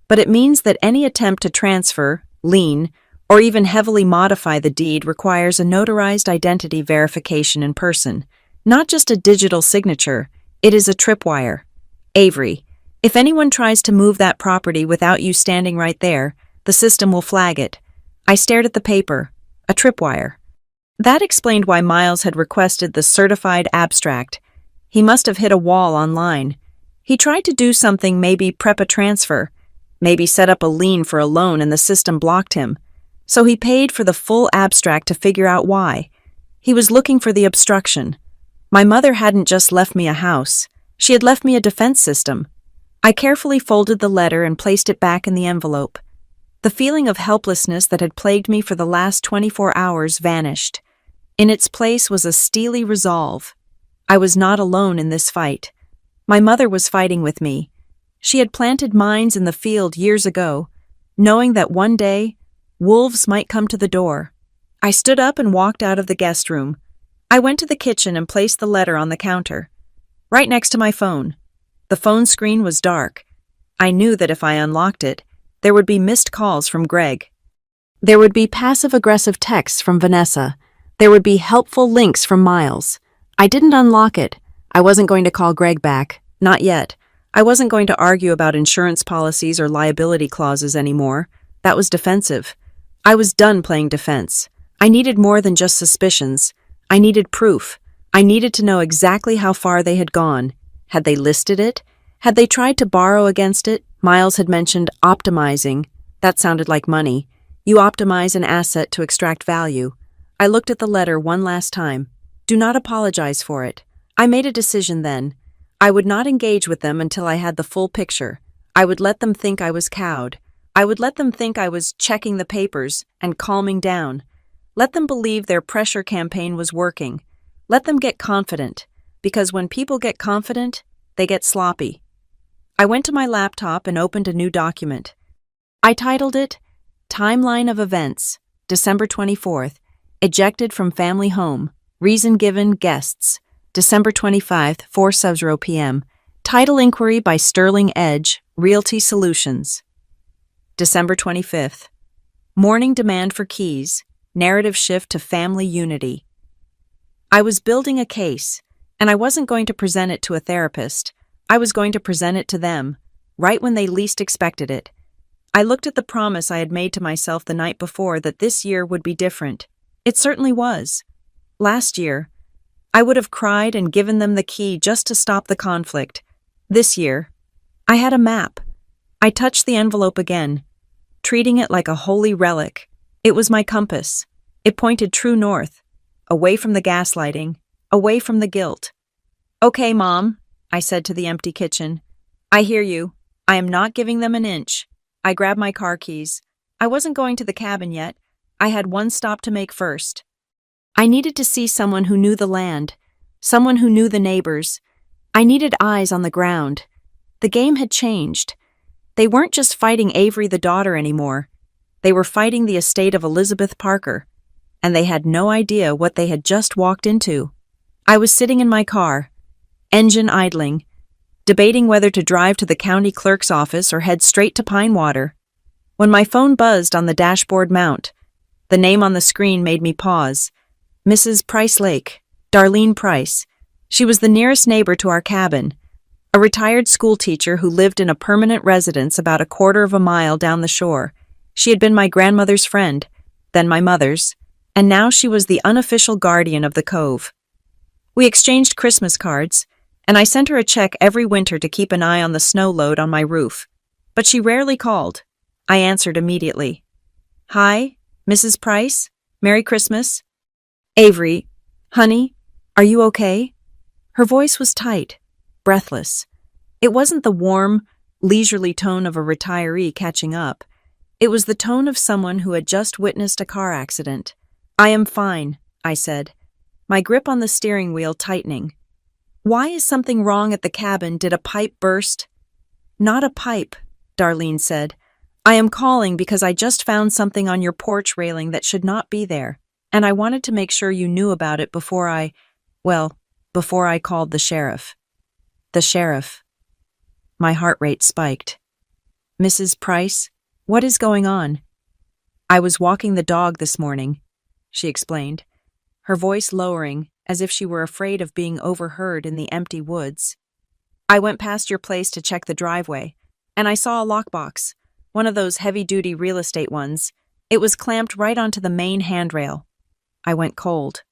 but it means that any attempt to transfer, lien, or even heavily modify the deed requires a notarized identity verification in person, not just a digital signature. It is a tripwire. Avery, if anyone tries to move that property without you standing right there, the system will flag it." I stared at the paper. A tripwire. That explained why Miles had requested the certified abstract. He must have hit a wall online. He tried to do something, maybe prep a transfer, maybe set up a lien for a loan and the system blocked him. So he paid for the full abstract to figure out why. He was looking for the obstruction. My mother hadn't just left me a house. She had left me a defense system. I carefully folded the letter and placed it back in the envelope. The feeling of helplessness that had plagued me for the last 24 hours vanished. In its place was a steely resolve. I was not alone in this fight. My mother was fighting with me. She had planted mines in the field years ago, knowing that one day, wolves might come to the door. I stood up and walked out of the guest room. I went to the kitchen and placed the letter on the counter, right next to my phone. The phone screen was dark. I knew that if I unlocked it, there would be missed calls from Greg. There would be passive-aggressive texts from Vanessa. There would be helpful links from Miles. I didn't unlock it. I wasn't going to call Greg back. Not yet. I wasn't going to argue about insurance policies or liability clauses anymore. That was defensive. I was done playing defense. I needed more than just suspicions. I needed proof. I needed to know exactly how far they had gone. Had they listed it? Had they tried to borrow against it? Miles had mentioned optimizing. That sounded like money. You optimize an asset to extract value. I looked at the letter one last time. Do not apologize for it. I made a decision then. I would not engage with them until I had the full picture. I would let them think I was cowed. I would let them think I was checking the papers and calming down. Let them believe their pressure campaign was working. Let them get confident, because when people get confident, they get sloppy. I went to my laptop and opened a new document. I titled it, Timeline of Events, December 24th, Ejected from Family Home, Reason Given, Guests, December 25th, 4:00 p.m. Title Inquiry by Sterling Edge, Realty Solutions. December 25th, Morning Demand for Keys, Narrative Shift to Family Unity. I was building a case, and I wasn't going to present it to a therapist. I was going to present it to them, right when they least expected it. I looked at the promise I had made to myself the night before that this year would be different. It certainly was. Last year, I would have cried and given them the key just to stop the conflict. This year, I had a map. I touched the envelope again, treating it like a holy relic. It was my compass. It pointed true north, away from the gaslighting, away from the guilt. "Okay, Mom," I said to the empty kitchen. "I hear you. I am not giving them an inch." I grabbed my car keys. I wasn't going to the cabin yet. I had one stop to make first. I needed to see someone who knew the land, someone who knew the neighbors. I needed eyes on the ground. The game had changed. They weren't just fighting Avery the daughter anymore. They were fighting the estate of Elizabeth Parker, and they had no idea what they had just walked into. I was sitting in my car, engine idling, debating whether to drive to the county clerk's office or head straight to Pinewater, when my phone buzzed on the dashboard mount. The name on the screen made me pause. Mrs. Price Lake, Darlene Price. She was the nearest neighbor to our cabin, a retired school teacher who lived in a permanent residence about a quarter of a mile down the shore. She had been my grandmother's friend, then my mother's, and now she was the unofficial guardian of the cove. We exchanged Christmas cards, and I sent her a check every winter to keep an eye on the snow load on my roof. But she rarely called. I answered immediately. "Hi, Mrs. Price? Merry Christmas." "Avery, honey, are you okay?" Her voice was tight, breathless. It wasn't the warm, leisurely tone of a retiree catching up. It was the tone of someone who had just witnessed a car accident. "I am fine," I said, my grip on the steering wheel tightening. "Why is something wrong at the cabin? Did a pipe burst?" "Not a pipe," Darlene said. "I am calling because I just found something on your porch railing that should not be there, and I wanted to make sure you knew about it before I called the sheriff." The sheriff. My heart rate spiked. "Mrs. Price, what is going on?" "I was walking the dog this morning," she explained, her voice lowering as if she were afraid of being overheard in the empty woods. "I went past your place to check the driveway, and I saw a lockbox, one of those heavy-duty real estate ones. It was clamped right onto the main handrail." I went cold.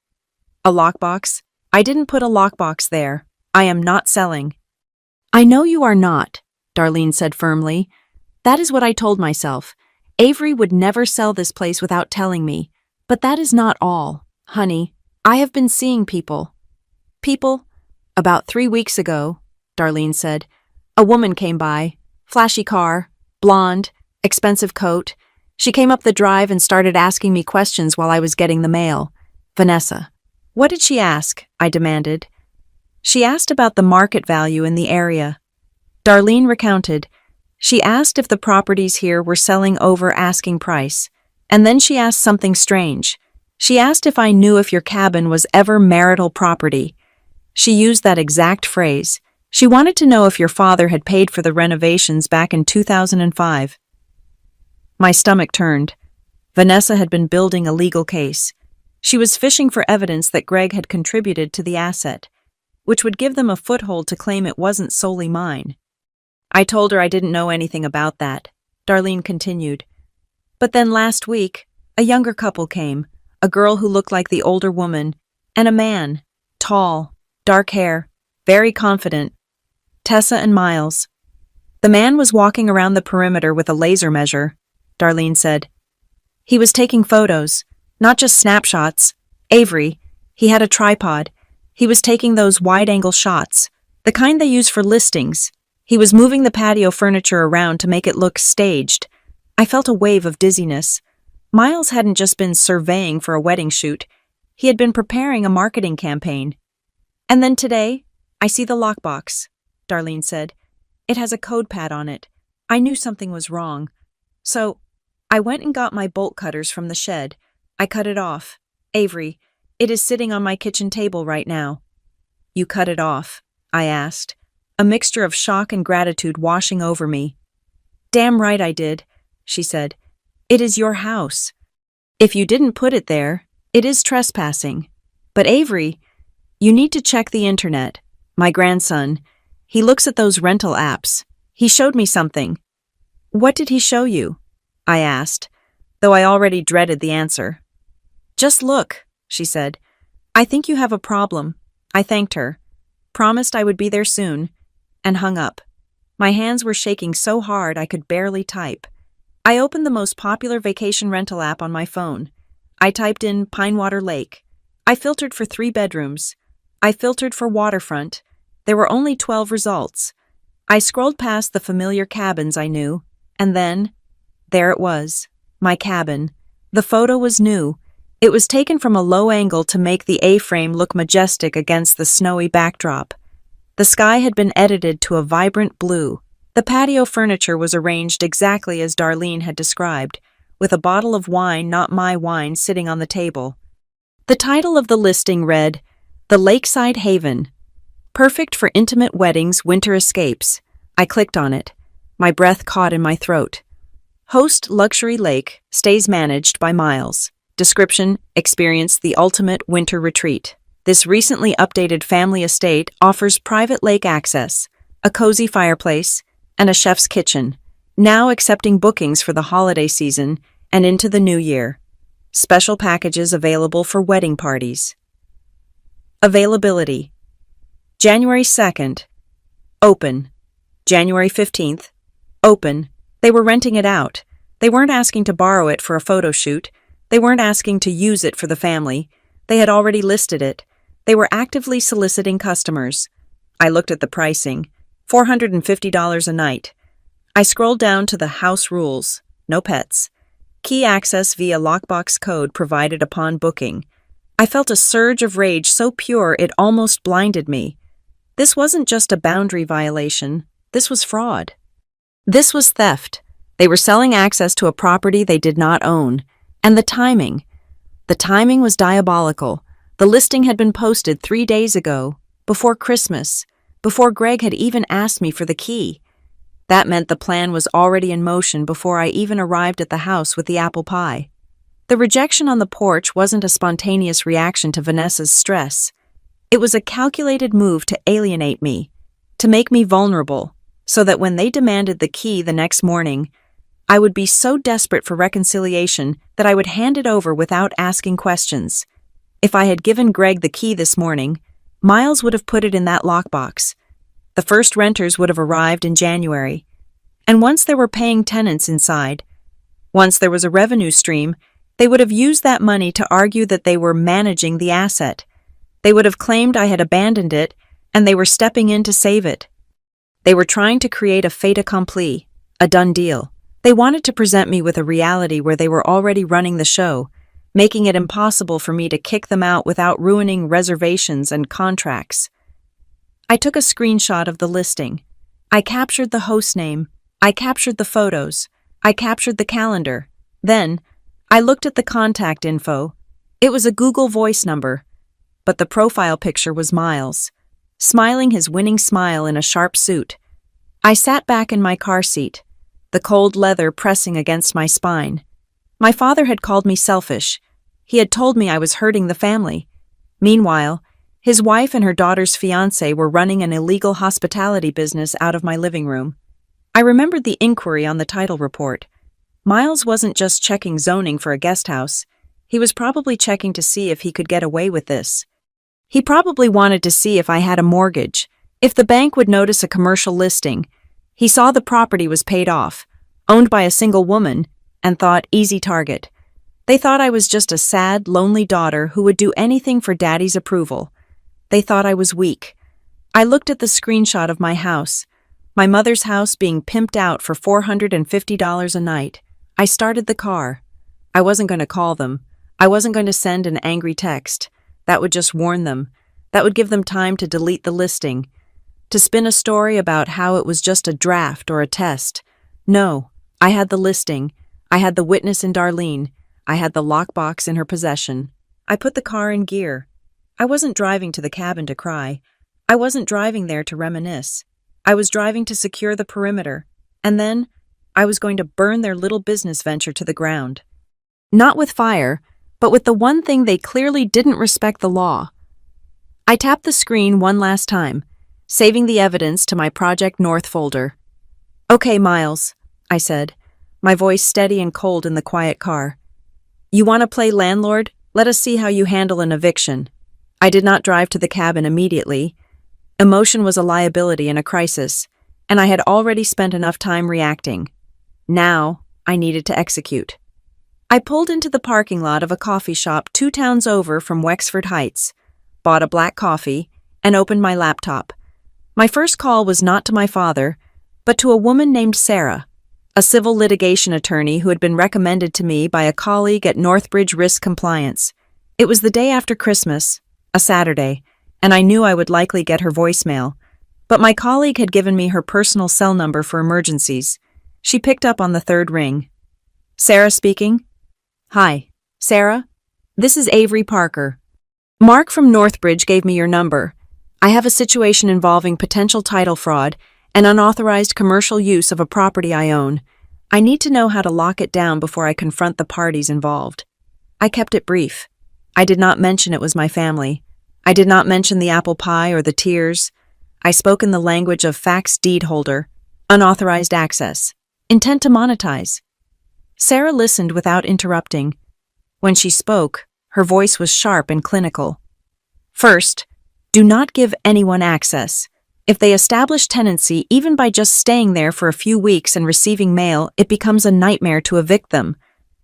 "A lockbox? I didn't put a lockbox there. I am not selling." "I know you are not," Darlene said firmly. "That is what I told myself. Avery would never sell this place without telling me. But that is not all, honey. I have been seeing people." "People?" "About 3 weeks ago," Darlene said. "A woman came by. Flashy car, blonde, expensive coat. She came up the drive and started asking me questions while I was getting the mail. Vanessa." "What did she ask?" I demanded. "She asked about the market value in the area." Darlene recounted. "She asked if the properties here were selling over asking price. And then she asked something strange. She asked if I knew if your cabin was ever marital property. She used that exact phrase. She wanted to know if your father had paid for the renovations back in 2005. My stomach turned. Vanessa had been building a legal case. She was fishing for evidence that Greg had contributed to the asset, which would give them a foothold to claim it wasn't solely mine. I told her I didn't know anything about that. Darlene continued. "But then last week, a younger couple came, a girl who looked like the older woman, and a man, tall, dark hair, very confident. Tessa and Miles. The man was walking around the perimeter with a laser measure," Darlene said. "He was taking photos, not just snapshots. Avery, he had a tripod. He was taking those wide-angle shots, the kind they use for listings. He was moving the patio furniture around to make it look staged. I felt a wave of dizziness. Miles hadn't just been surveying for a wedding shoot. He had been preparing a marketing campaign. And then today, I see the lockbox," Darlene said. "It has a code pad on it. I knew something was wrong. So, I went and got my bolt cutters from the shed. I cut it off. Avery, it is sitting on my kitchen table right now. You cut it off? I asked, a mixture of shock and gratitude washing over me. Damn right I did, she said. It is your house. If you didn't put it there, it is trespassing. But Avery, you need to check the internet. My grandson, he looks at those rental apps. He showed me something. What did he show you? I asked, though I already dreaded the answer. Just look, she said. I think you have a problem. I thanked her, promised I would be there soon, and hung up. My hands were shaking so hard I could barely type. I opened the most popular vacation rental app on my phone. I typed in Pinewater Lake. I filtered for 3 bedrooms. I filtered for waterfront. There were only 12 results. I scrolled past the familiar cabins I knew, and then, there it was, my cabin. The photo was new. It was taken from a low angle to make the A-frame look majestic against the snowy backdrop. The sky had been edited to a vibrant blue. The patio furniture was arranged exactly as Darlene had described, with a bottle of wine, not my wine, sitting on the table. The title of the listing read, The Lakeside Haven. Perfect for intimate weddings, winter escapes. I clicked on it. My breath caught in my throat. Host Luxury Lake, stays managed by Miles. Description, experience the ultimate winter retreat. This recently updated family estate offers private lake access, a cozy fireplace, and a chef's kitchen, now accepting bookings for the holiday season and into the new year. Special packages available for wedding parties. Availability. January 2nd, open. January 15th, open. They were renting it out. They weren't asking to borrow it for a photo shoot. They weren't asking to use it for the family. They had already listed it. They were actively soliciting customers. I looked at the pricing. $450 a night. I scrolled down to the house rules. No pets. Key access via lockbox code provided upon booking. I felt a surge of rage so pure it almost blinded me. This wasn't just a boundary violation. This was fraud. This was theft. They were selling access to a property they did not own. And the timing. The timing was diabolical. The listing had been posted 3 days ago, before Christmas, before Greg had even asked me for the key. That meant the plan was already in motion before I even arrived at the house with the apple pie. The rejection on the porch wasn't a spontaneous reaction to Vanessa's stress. It was a calculated move to alienate me, to make me vulnerable, so that when they demanded the key the next morning, I would be so desperate for reconciliation that I would hand it over without asking questions. If I had given Greg the key this morning, Miles would have put it in that lockbox. The first renters would have arrived in January. And once there were paying tenants inside, once there was a revenue stream, they would have used that money to argue that they were managing the asset. They would have claimed I had abandoned it, and they were stepping in to save it. They were trying to create a fait accompli, a done deal. They wanted to present me with a reality where they were already running the show, making it impossible for me to kick them out without ruining reservations and contracts. I took a screenshot of the listing. I captured the host name. I captured the photos. I captured the calendar. Then, I looked at the contact info. It was a Google Voice number, but the profile picture was Miles, smiling his winning smile in a sharp suit. I sat back in my car seat, the cold leather pressing against my spine. My father had called me selfish. He had told me I was hurting the family. Meanwhile, his wife and her daughter's fiancé were running an illegal hospitality business out of my living room. I remembered the inquiry on the title report. Miles wasn't just checking zoning for a guest house. He was probably checking to see if he could get away with this. He probably wanted to see if I had a mortgage, if the bank would notice a commercial listing. He saw the property was paid off, owned by a single woman, and thought, easy target. They thought I was just a sad, lonely daughter who would do anything for Daddy's approval. They thought I was weak. I looked at the screenshot of my house, my mother's house being pimped out for $450 a night. I started the car. I wasn't going to call them. I wasn't going to send an angry text. That would just warn them. That would give them time to delete the listing, to spin a story about how it was just a draft or a test. No, I had the listing. I had the witness in Darlene. I had the lockbox in her possession. I put the car in gear. I wasn't driving to the cabin to cry. I wasn't driving there to reminisce. I was driving to secure the perimeter. And then, I was going to burn their little business venture to the ground. Not with fire, but with the one thing they clearly didn't respect: the law. I tapped the screen one last time, saving the evidence to my Project North folder. "Okay, Miles," I said, my voice steady and cold in the quiet car. "You want to play landlord? Let us see how you handle an eviction." I did not drive to the cabin immediately. Emotion was a liability in a crisis, and I had already spent enough time reacting. Now, I needed to execute. I pulled into the parking lot of a coffee shop 2 towns over from Wexford Heights, bought a black coffee, and opened my laptop. My first call was not to my father, but to a woman named Sarah, a civil litigation attorney who had been recommended to me by a colleague at Northbridge Risk Compliance. It was the day after Christmas, a Saturday, and I knew I would likely get her voicemail, but my colleague had given me her personal cell number for emergencies. She picked up on the 3rd ring. "Sarah speaking?" "Hi, Sarah. This is Avery Parker. Mark from Northbridge gave me your number. I have a situation involving potential title fraud and unauthorized commercial use of a property I own. I need to know how to lock it down before I confront the parties involved." I kept it brief. I did not mention it was my family. I did not mention the apple pie or the tears. I spoke in the language of fax deed holder, unauthorized access, intent to monetize. Sarah listened without interrupting. When she spoke, her voice was sharp and clinical. "First, do not give anyone access. If they establish tenancy, even by just staying there for a few weeks and receiving mail, it becomes a nightmare to evict them.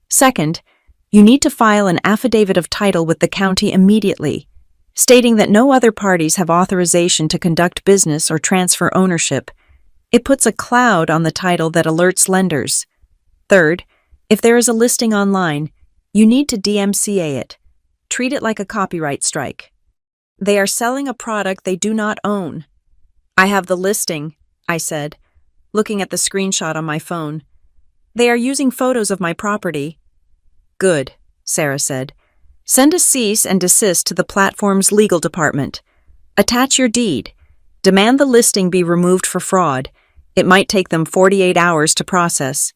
Second, you need to file an affidavit of title with the county immediately, stating that no other parties have authorization to conduct business or transfer ownership. It puts a cloud on the title that alerts lenders. Third, if there is a listing online, you need to DMCA it. Treat it like a copyright strike. They are selling a product they do not own." "I have the listing," I said, looking at the screenshot on my phone. "They are using photos of my property." "Good," Sarah said. "Send a cease and desist to the platform's legal department. Attach your deed. Demand the listing be removed for fraud. It might take them 48 hours to process.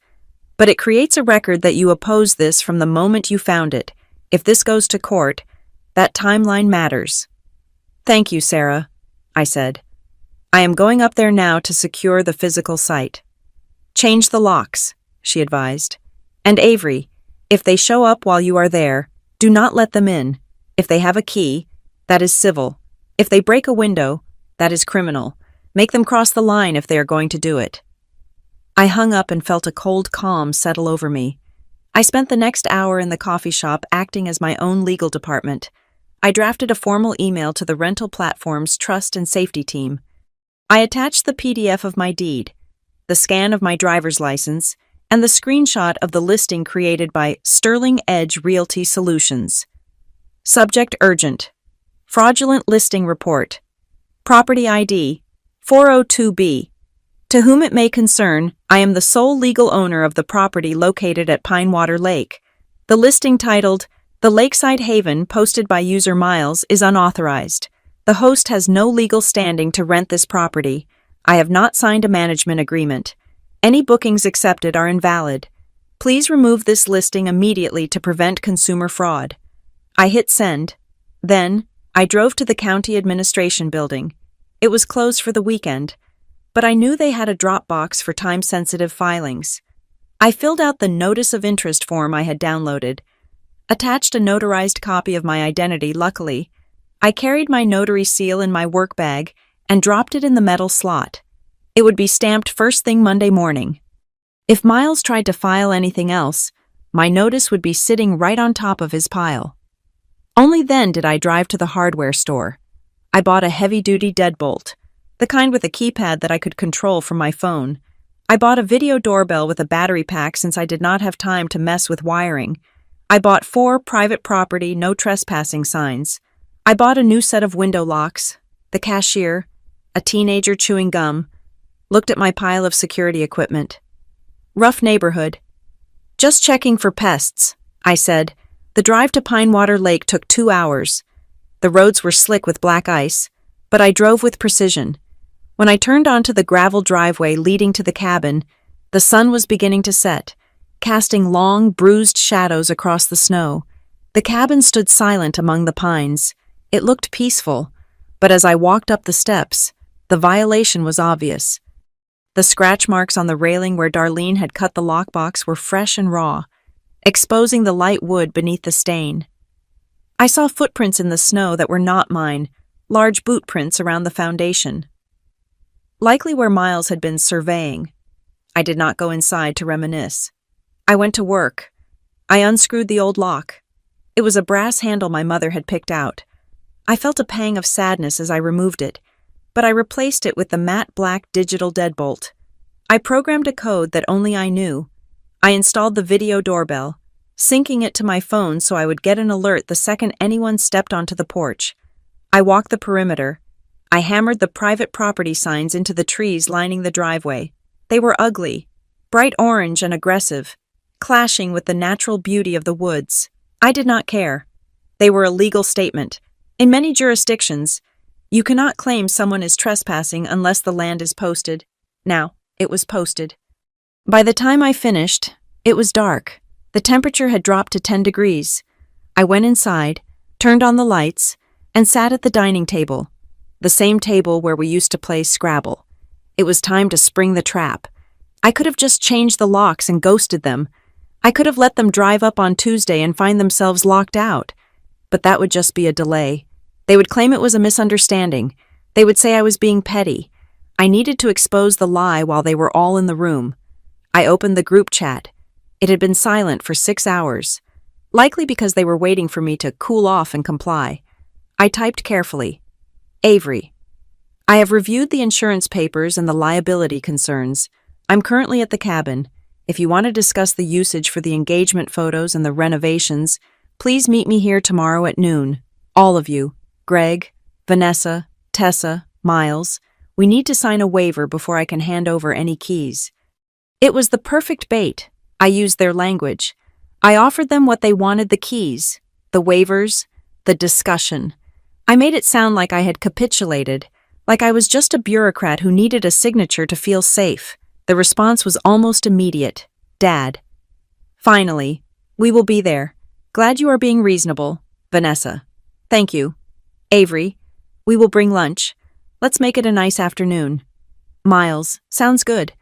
But it creates a record that you oppose this from the moment you found it. If this goes to court, that timeline matters." "Thank you, Sarah," I said. "I am going up there now to secure the physical site." "Change the locks," she advised. "And Avery, if they show up while you are there, do not let them in. If they have a key, that is civil. If they break a window, that is criminal. Make them cross the line if they are going to do it." I hung up and felt a cold calm settle over me. I spent the next hour in the coffee shop acting as my own legal department. I drafted a formal email to the rental platform's trust and safety team. I attached the PDF of my deed, the scan of my driver's license, and the screenshot of the listing created by Sterling Edge Realty Solutions. Subject urgent. Fraudulent listing report. Property ID 402B. To whom it may concern, I am the sole legal owner of the property located at Pinewater Lake. The listing titled "The Lakeside Haven," posted by user Miles, is unauthorized. The host has no legal standing to rent this property. I have not signed a management agreement. Any bookings accepted are invalid. Please remove this listing immediately to prevent consumer fraud. I hit send. Then, I drove to the county administration building. It was closed for the weekend, but I knew they had a drop box for time-sensitive filings. I filled out the notice of interest form I had downloaded, attached a notarized copy of my identity. Luckily, I carried my notary seal in my work bag and dropped it in the metal slot. It would be stamped first thing Monday morning. If Miles tried to file anything else, my notice would be sitting right on top of his pile. Only then did I drive to the hardware store. I bought a heavy-duty deadbolt, the kind with a keypad that I could control from my phone. I bought a video doorbell with a battery pack since I did not have time to mess with wiring. I bought 4 private property, no trespassing signs. I bought a new set of window locks, the cashier, a teenager chewing gum, looked at my pile of security equipment. Rough neighborhood. Just checking for pests, I said. The drive to Pinewater Lake took 2 hours. The roads were slick with black ice, but I drove with precision. When I turned onto the gravel driveway leading to the cabin, the sun was beginning to set, casting long, bruised shadows across the snow. The cabin stood silent among the pines. It looked peaceful, but as I walked up the steps, the violation was obvious. The scratch marks on the railing where Darlene had cut the lockbox were fresh and raw, exposing the light wood beneath the stain. I saw footprints in the snow that were not mine, large boot prints around the foundation. Likely where Miles had been surveying. I did not go inside to reminisce. I went to work. I unscrewed the old lock. It was a brass handle my mother had picked out. I felt a pang of sadness as I removed it, but I replaced it with the matte black digital deadbolt. I programmed a code that only I knew. I installed the video doorbell, syncing it to my phone so I would get an alert the second anyone stepped onto the porch. I walked the perimeter. I hammered the private property signs into the trees lining the driveway. They were ugly, bright orange and aggressive, clashing with the natural beauty of the woods. I did not care. They were a legal statement. In many jurisdictions, you cannot claim someone is trespassing unless the land is posted. Now, it was posted. By the time I finished, it was dark. The temperature had dropped to 10 degrees. I went inside, turned on the lights, and sat at the dining table, the same table where we used to play Scrabble. It was time to spring the trap. I could have just changed the locks and ghosted them. I could have let them drive up on Tuesday and find themselves locked out. But that would just be a delay. They would claim it was a misunderstanding. They would say I was being petty. I needed to expose the lie while they were all in the room. I opened the group chat. It had been silent for 6 hours, likely because they were waiting for me to cool off and comply. I typed carefully. Avery. I have reviewed the insurance papers and the liability concerns. I'm currently at the cabin. If you want to discuss the usage for the engagement photos and the renovations, please meet me here tomorrow at noon. All of you. Greg, Vanessa, Tessa, Miles. We need to sign a waiver before I can hand over any keys. It was the perfect bait. I used their language. I offered them what they wanted: the keys, the waivers, the discussion. I made it sound like I had capitulated, like I was just a bureaucrat who needed a signature to feel safe. The response was almost immediate. Dad. Finally. We will be there. Glad you are being reasonable. Vanessa. Thank you. Avery. We will bring lunch. Let's make it a nice afternoon. Miles. Sounds good.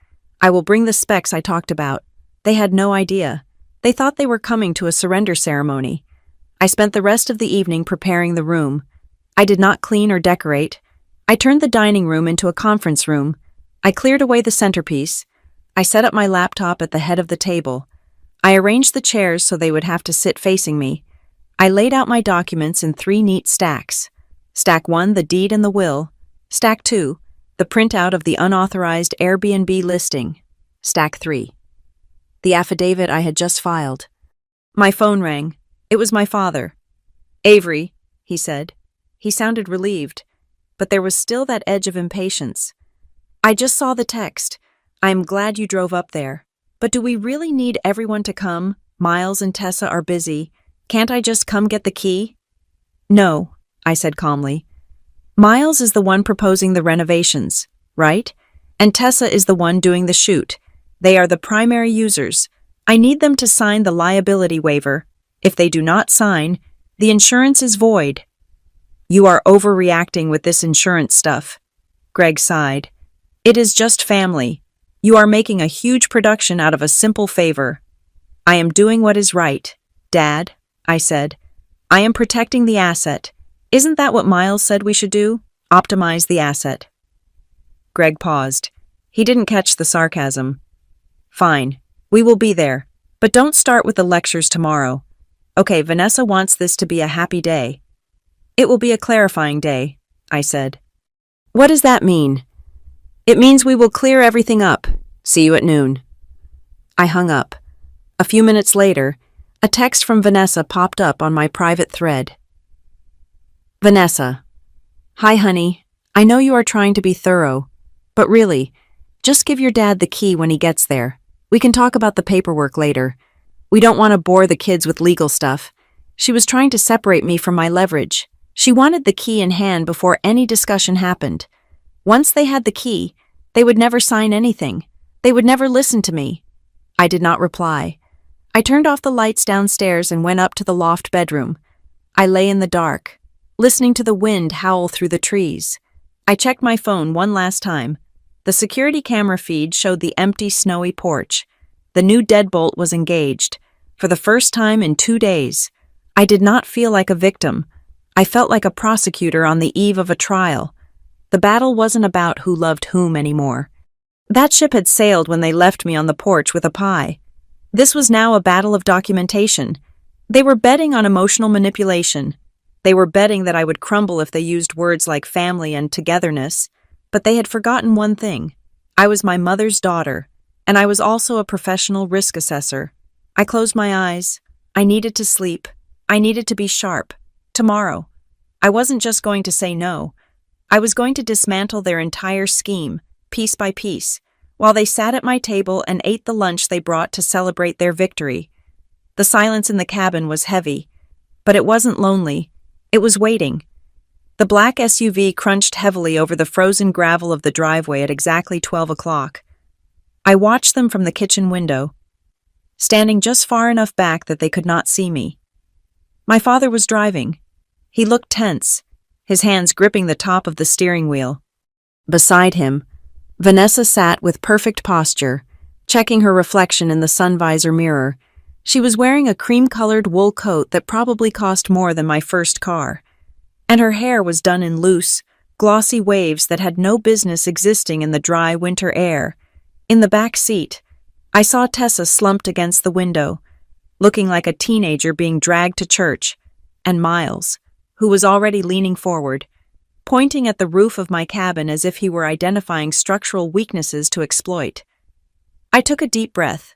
I will bring the specs I talked about. They had no idea. They thought they were coming to a surrender ceremony. I spent the rest of the evening preparing the room. I did not clean or decorate. I turned the dining room into a conference room. I cleared away the centerpiece. I set up my laptop at the head of the table. I arranged the chairs so they would have to sit facing me. I laid out my documents in 3 neat stacks. Stack 1, the deed and the will. Stack 2, the printout of the unauthorized Airbnb listing. Stack 3, the affidavit I had just filed. My phone rang. It was my father. Avery, he said. He sounded relieved, but there was still that edge of impatience. I just saw the text. I am glad you drove up there. But do we really need everyone to come? Miles and Tessa are busy. Can't I just come get the key? No, I said calmly. Miles is the one proposing the renovations, right? And Tessa is the one doing the shoot. They are the primary users. I need them to sign the liability waiver. If they do not sign, the insurance is void. You are overreacting with this insurance stuff. Greg sighed. It is just family. You are making a huge production out of a simple favor. I am doing what is right, Dad, I said. I am protecting the asset. Isn't that what Miles said we should do? Optimize the asset. Greg paused. He didn't catch the sarcasm. Fine, we will be there, but don't start with the lectures tomorrow. Okay, Vanessa wants this to be a happy day. It will be a clarifying day, I said. What does that mean? It means we will clear everything up. See you at noon. I hung up. A few minutes later, a text from Vanessa popped up on my private thread. Vanessa. Hi, honey. I know you are trying to be thorough, but really, just give your dad the key when he gets there. We can talk about the paperwork later. We don't want to bore the kids with legal stuff. She was trying to separate me from my leverage. She wanted the key in hand before any discussion happened. Once they had the key, they would never sign anything. They would never listen to me. I did not reply. I turned off the lights downstairs and went up to the loft bedroom. I lay in the dark, listening to the wind howl through the trees. I checked my phone one last time. The security camera feed showed the empty, snowy porch. The new deadbolt was engaged. For the first time in 2 days, I did not feel like a victim. I felt like a prosecutor on the eve of a trial. The battle wasn't about who loved whom anymore. That ship had sailed when they left me on the porch with a pie. This was now a battle of documentation. They were betting on emotional manipulation. They were betting that I would crumble if they used words like family and togetherness. But they had forgotten one thing. I was my mother's daughter, and I was also a professional risk assessor. I closed my eyes. I needed to sleep. I needed to be sharp. Tomorrow. I wasn't just going to say no. I was going to dismantle their entire scheme, piece by piece, while they sat at my table and ate the lunch they brought to celebrate their victory. The silence in the cabin was heavy, but it wasn't lonely. It was waiting. The black SUV crunched heavily over the frozen gravel of the driveway at exactly 12 o'clock. I watched them from the kitchen window, standing just far enough back that they could not see me. My father was driving. He looked tense, his hands gripping the top of the steering wheel. Beside him, Vanessa sat with perfect posture, checking her reflection in the sun visor mirror. She was wearing a cream-colored wool coat that probably cost more than my first car, and her hair was done in loose, glossy waves that had no business existing in the dry winter air. In the back seat, I saw Tessa slumped against the window, looking like a teenager being dragged to church, and Miles, who was already leaning forward, pointing at the roof of my cabin as if he were identifying structural weaknesses to exploit. I took a deep breath.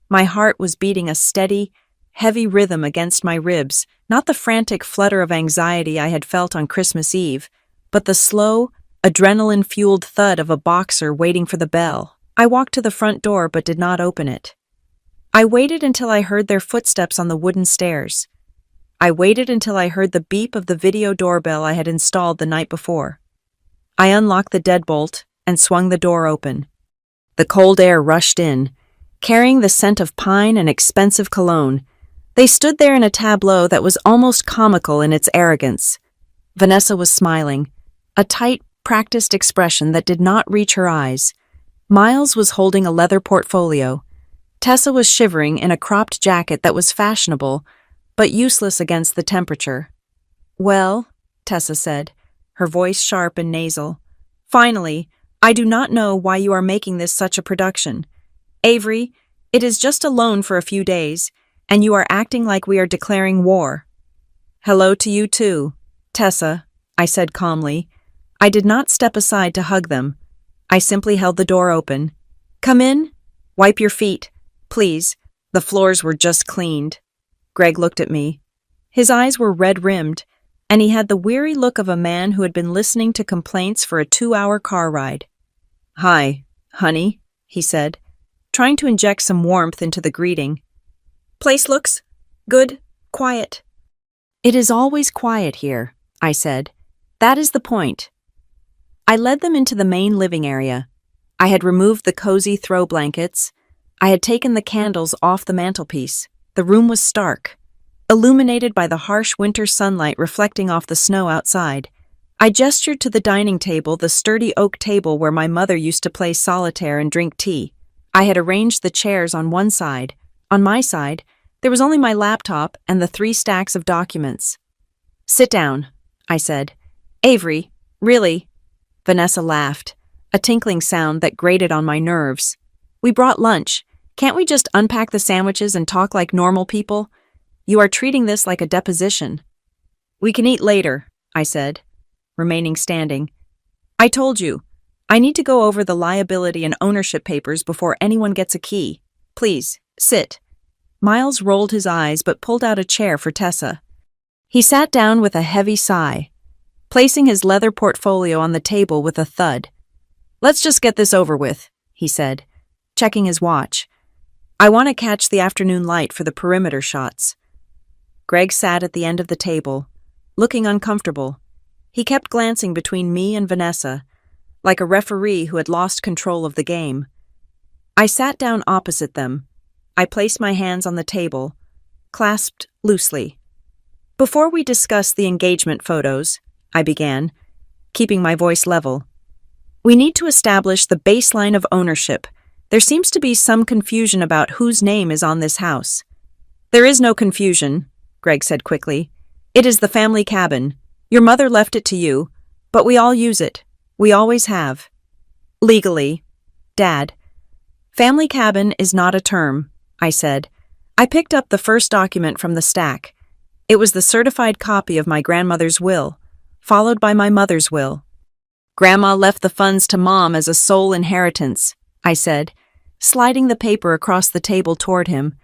My heart was beating a steady, heavy rhythm against my ribs, not the frantic flutter of anxiety I had felt on Christmas Eve, but the slow, adrenaline-fueled thud of a boxer waiting for the bell. I walked to the front door but did not open it. I waited until I heard their footsteps on the wooden stairs. I waited until I heard the beep of the video doorbell I had installed the night before. I unlocked the deadbolt and swung the door open. The cold air rushed in, carrying the scent of pine and expensive cologne. They stood there in a tableau that was almost comical in its arrogance. Vanessa was smiling, a tight, practiced expression that did not reach her eyes. Miles was holding a leather portfolio. Tessa was shivering in a cropped jacket that was fashionable, but useless against the temperature. "Well," Tessa said, her voice sharp and nasal. "Finally, I do not know why you are making this such a production. Avery, it is just a loan for a few days, and you are acting like we are declaring war." "Hello to you too, Tessa," I said calmly. I did not step aside to hug them. I simply held the door open. "Come in. Wipe your feet, please. The floors were just cleaned." Greg looked at me. His eyes were red-rimmed, and he had the weary look of a man who had been listening to complaints for a 2-hour car ride. "Hi, honey," he said, trying to inject some warmth into the greeting. "Place looks good, quiet." "It is always quiet here," I said. "That is the point." I led them into the main living area. I had removed the cozy throw blankets. I had taken the candles off the mantelpiece. The room was stark, illuminated by the harsh winter sunlight reflecting off the snow outside. I gestured to the dining table, the sturdy oak table where my mother used to play solitaire and drink tea. I had arranged the chairs on one side. On my side, there was only my laptop and the 3 stacks of documents. "Sit down," I said. "Avery, really?" Vanessa laughed, a tinkling sound that grated on my nerves. "We brought lunch. Can't we just unpack the sandwiches and talk like normal people? You are treating this like a deposition." "We can eat later," I said, remaining standing. "I told you, I need to go over the liability and ownership papers before anyone gets a key. Please, sit." Miles rolled his eyes but pulled out a chair for Tessa. He sat down with a heavy sigh, placing his leather portfolio on the table with a thud. "Let's just get this over with," he said, checking his watch. I want to catch the afternoon light for the perimeter shots. Greg sat at the end of the table, looking uncomfortable. He kept glancing between me and Vanessa, like a referee who had lost control of the game. I sat down opposite them. I placed my hands on the table, clasped loosely. Before we discuss the engagement photos, I began, keeping my voice level, we need to establish the baseline of ownership. There seems to be some confusion about whose name is on this house. There is no confusion, Greg said quickly. It is the family cabin. Your mother left it to you, but we all use it. We always have. Legally. Dad. Family cabin is not a term, I said. I picked up the first document from the stack. It was the certified copy of my grandmother's will, followed by my mother's will. Grandma left the funds to Mom as a sole inheritance, I said, sliding the paper across the table toward him.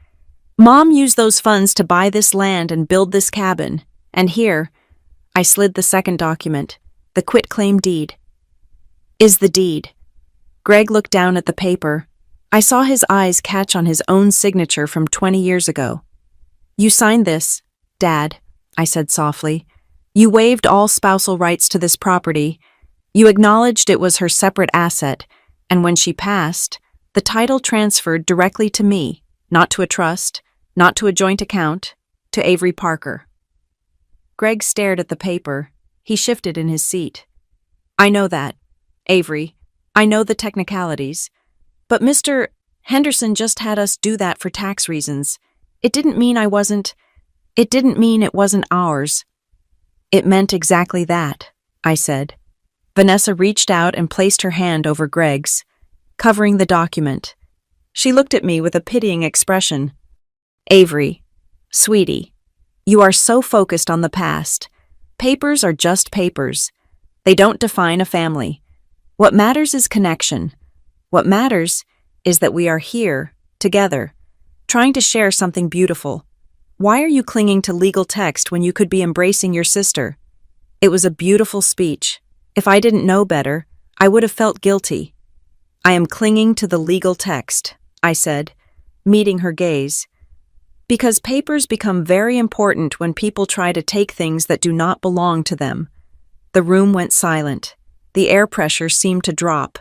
Mom used those funds to buy this land and build this cabin, and here, I slid the second document, the quitclaim deed. Is the deed. Greg looked down at the paper. I saw his eyes catch on his own signature from 20 years ago. You signed this, Dad, I said softly. You waived all spousal rights to this property. You acknowledged it was her separate asset, and when she passed, the title transferred directly to me, not to a trust, not to a joint account, to Avery Parker. Greg stared at the paper. He shifted in his seat. I know that, Avery. I know the technicalities. But Mr. Henderson just had us do that for tax reasons. It didn't mean it wasn't ours. It meant exactly that, I said. Vanessa reached out and placed her hand over Greg's, covering the document. She looked at me with a pitying expression. Avery, sweetie, you are so focused on the past. Papers are just papers. They don't define a family. What matters is connection. What matters is that we are here, together, trying to share something beautiful. Why are you clinging to legal text when you could be embracing your sister? It was a beautiful speech. If I didn't know better, I would have felt guilty. I am clinging to the legal text, I said, meeting her gaze. Because papers become very important when people try to take things that do not belong to them. The room went silent. The air pressure seemed to drop.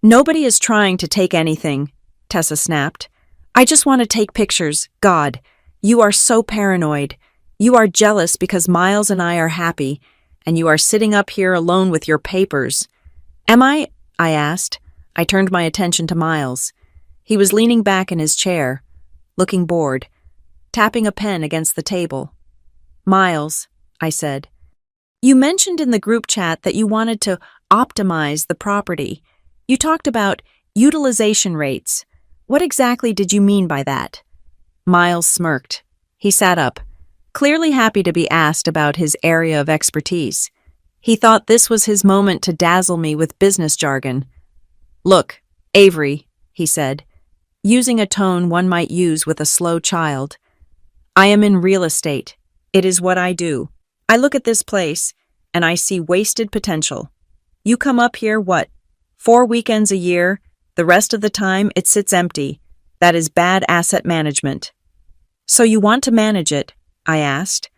Nobody is trying to take anything, Tessa snapped. I just want to take pictures. God, you are so paranoid. You are jealous because Miles and I are happy, and you are sitting up here alone with your papers. Am I asked. I turned my attention to Miles. He was leaning back in his chair, looking bored, tapping a pen against the table. Miles, I said, you mentioned in the group chat that you wanted to optimize the property. You talked about utilization rates. What exactly did you mean by that? Miles smirked. He sat up, clearly happy to be asked about his area of expertise. He thought this was his moment to dazzle me with business jargon. Look, Avery, he said, using a tone one might use with a slow child. I am in real estate. It is what I do. I look at this place, and I see wasted potential. You come up here, 4 weekends a year, the rest of the time it sits empty. That is bad asset management. So you want to manage it? I asked.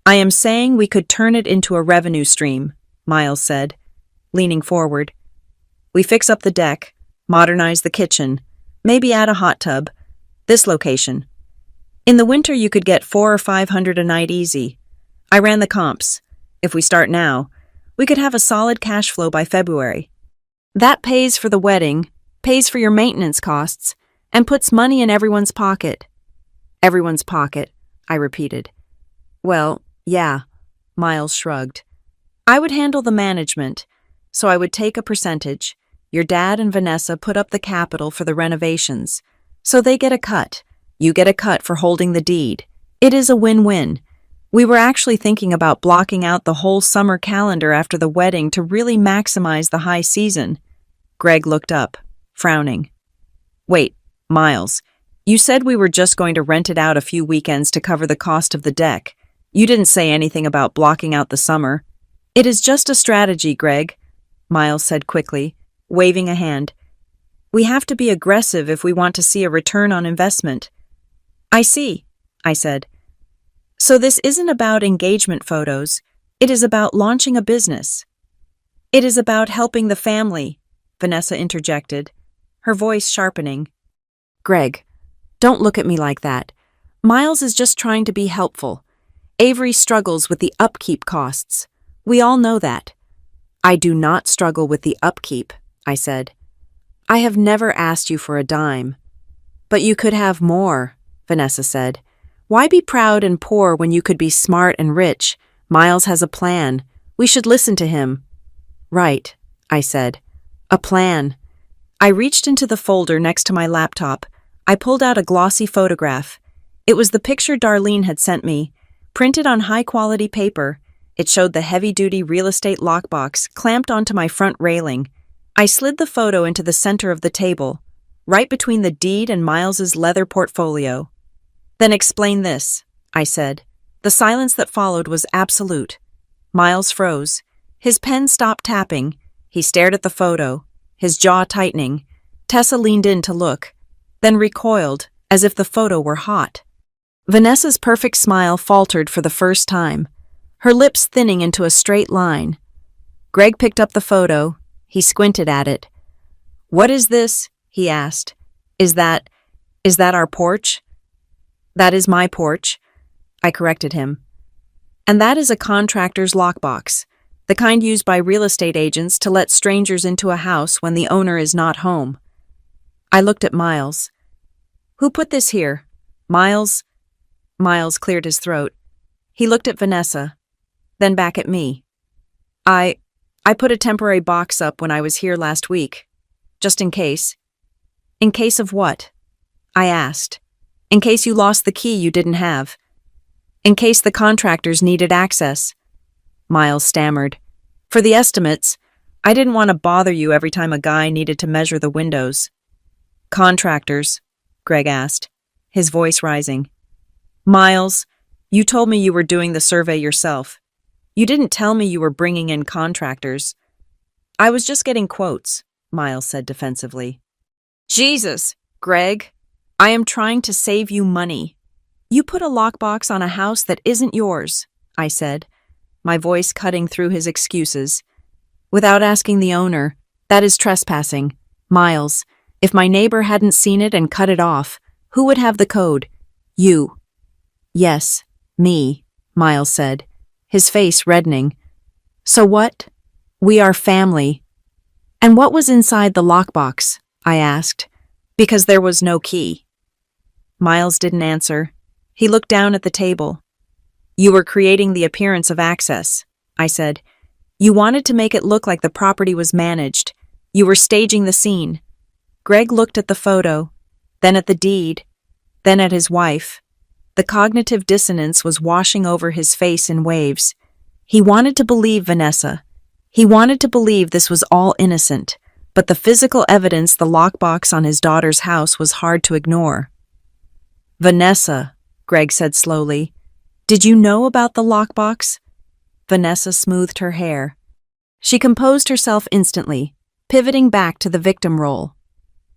I am saying we could turn it into a revenue stream, Miles said, leaning forward. We fix up the deck, modernize the kitchen, maybe add a hot tub. This location. In the winter you could get $400 or $500 a night easy. I ran the comps. If we start now, we could have a solid cash flow by February. That pays for the wedding, pays for your maintenance costs, and puts money in everyone's pocket. Everyone's pocket, I repeated. Well, yeah, Miles shrugged. I would handle the management, so I would take a percentage. Your dad and Vanessa put up the capital for the renovations, so they get a cut. You get a cut for holding the deed. It is a win-win. We were actually thinking about blocking out the whole summer calendar after the wedding to really maximize the high season. Greg looked up, frowning. Wait, Miles, you said we were just going to rent it out a few weekends to cover the cost of the deck. You didn't say anything about blocking out the summer. It is just a strategy, Greg, Miles said quickly, waving a hand. We have to be aggressive if we want to see a return on investment. I see, I said. So this isn't about engagement photos. It is about launching a business. It is about helping the family, Vanessa interjected, her voice sharpening. Greg, don't look at me like that. Miles is just trying to be helpful. Avery struggles with the upkeep costs. We all know that. I do not struggle with the upkeep, I said. I have never asked you for a dime. But you could have more, Vanessa said. Why be proud and poor when you could be smart and rich? Miles has a plan. We should listen to him. Right, I said. A plan. I reached into the folder next to my laptop. I pulled out a glossy photograph. It was the picture Darlene had sent me, printed on high-quality paper. It showed the heavy-duty real estate lockbox clamped onto my front railing. I slid the photo into the center of the table, right between the deed and Miles's leather portfolio. Then explain this, I said. The silence that followed was absolute. Miles froze. His pen stopped tapping. He stared at the photo, his jaw tightening. Tessa leaned in to look, then recoiled, as if the photo were hot. Vanessa's perfect smile faltered for the first time, her lips thinning into a straight line. Greg picked up the photo. He squinted at it. What is this? He asked. Is that our porch? That is my porch, I corrected him. And that is a contractor's lockbox, the kind used by real estate agents to let strangers into a house when the owner is not home. I looked at Miles. Who put this here? Miles? Miles cleared his throat. He looked at Vanessa, then back at me. I put a temporary box up when I was here last week, just in case. In case of what? I asked. In case you lost the key you didn't have. In case the contractors needed access. Miles stammered. For the estimates, I didn't want to bother you every time a guy needed to measure the windows. Contractors, Greg asked, his voice rising. Miles, you told me you were doing the survey yourself. You didn't tell me you were bringing in contractors. I was just getting quotes, Miles said defensively. Jesus, Greg, I am trying to save you money. You put a lockbox on a house that isn't yours, I said, my voice cutting through his excuses. Without asking the owner, that is trespassing. Miles, if my neighbor hadn't seen it and cut it off, who would have the code? You. Yes, me, Miles said, his face reddening. So what? We are family. And what was inside the lockbox? I asked, because there was no key. Miles didn't answer. He looked down at the table. You were creating the appearance of access, I said. You wanted to make it look like the property was managed. You were staging the scene. Greg looked at the photo, then at the deed, then at his wife. The cognitive dissonance was washing over his face in waves. He wanted to believe Vanessa. He wanted to believe this was all innocent, but the physical evidence, the lockbox on his daughter's house, was hard to ignore. Vanessa, Greg said slowly, did you know about the lockbox? Vanessa smoothed her hair. She composed herself instantly, pivoting back to the victim role.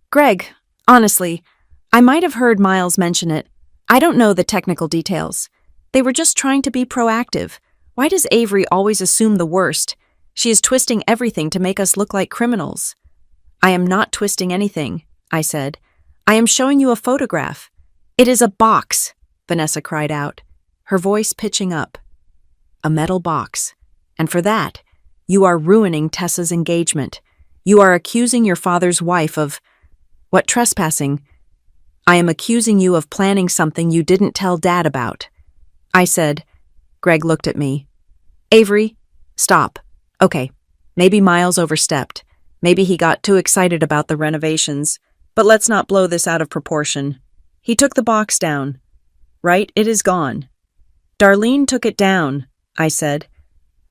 Greg, honestly, I might have heard Miles mention it. I don't know the technical details. They were just trying to be proactive. Why does Avery always assume the worst? She is twisting everything to make us look like criminals. I am not twisting anything, I said. I am showing you a photograph. It is a box, Vanessa cried out, her voice pitching up. A metal box. And for that, you are ruining Tessa's engagement. You are accusing your father's wife of... What, trespassing? I am accusing you of planning something you didn't tell Dad about. I said. Greg looked at me. Avery, stop. Okay, maybe Miles overstepped. Maybe he got too excited about the renovations. But let's not blow this out of proportion. He took the box down. Right, it is gone. Darlene took it down, I said.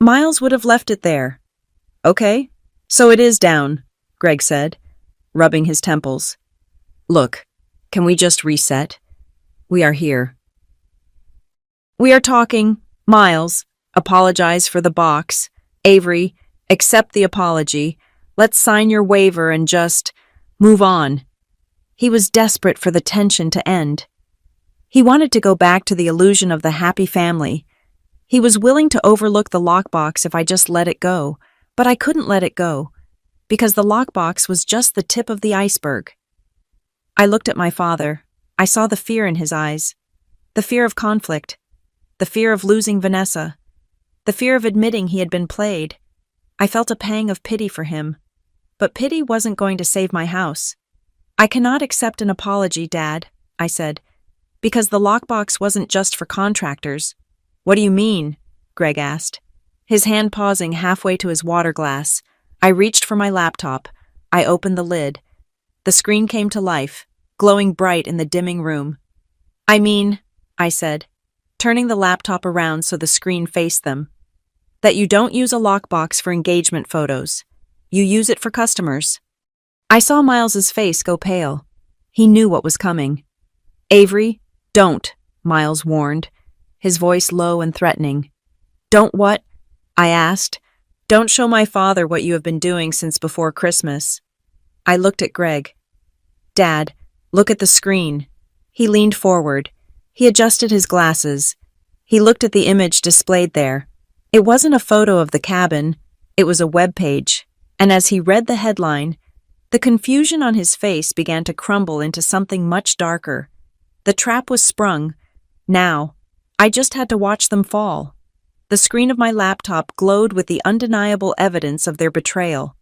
Miles would have left it there. Okay, so it is down, Greg said, rubbing his temples. Look, can we just reset? We are here. We are talking. Miles, apologize for the box. Avery, accept the apology. Let's sign your waiver and just... Move on. He was desperate for the tension to end. He wanted to go back to the illusion of the happy family. He was willing to overlook the lockbox if I just let it go, but I couldn't let it go, because the lockbox was just the tip of the iceberg. I looked at my father. I saw the fear in his eyes. The fear of conflict. The fear of losing Vanessa. The fear of admitting he had been played. I felt a pang of pity for him. But pity wasn't going to save my house. I cannot accept an apology, Dad, I said, because the lockbox wasn't just for contractors. What do you mean? Greg asked, his hand pausing halfway to his water glass. I reached for my laptop. I opened the lid. The screen came to life, glowing bright in the dimming room. I mean, I said, turning the laptop around so the screen faced them, that you don't use a lockbox for engagement photos. You use it for customers. I saw Miles's face go pale. He knew what was coming. Avery, don't, Miles warned, his voice low and threatening. Don't what? I asked. Don't show my father what you have been doing since before Christmas. I looked at Greg. Dad, look at the screen. He leaned forward. He adjusted his glasses. He looked at the image displayed there. It wasn't a photo of the cabin. It was a web page. And as he read the headline, the confusion on his face began to crumble into something much darker. The trap was sprung. Now, I just had to watch them fall. The screen of my laptop glowed with the undeniable evidence of their betrayal.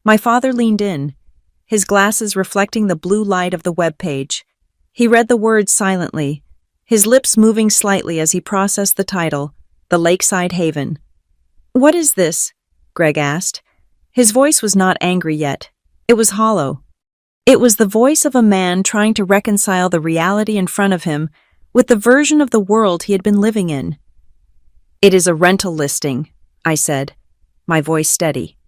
My father leaned in, his glasses reflecting the blue light of the web page. He read the words silently, his lips moving slightly as he processed the title, The Lakeside Haven. What is this? Greg asked. His voice was not angry yet. It was hollow. It was the voice of a man trying to reconcile the reality in front of him with the version of the world he had been living in. It is a rental listing, I said, my voice steady.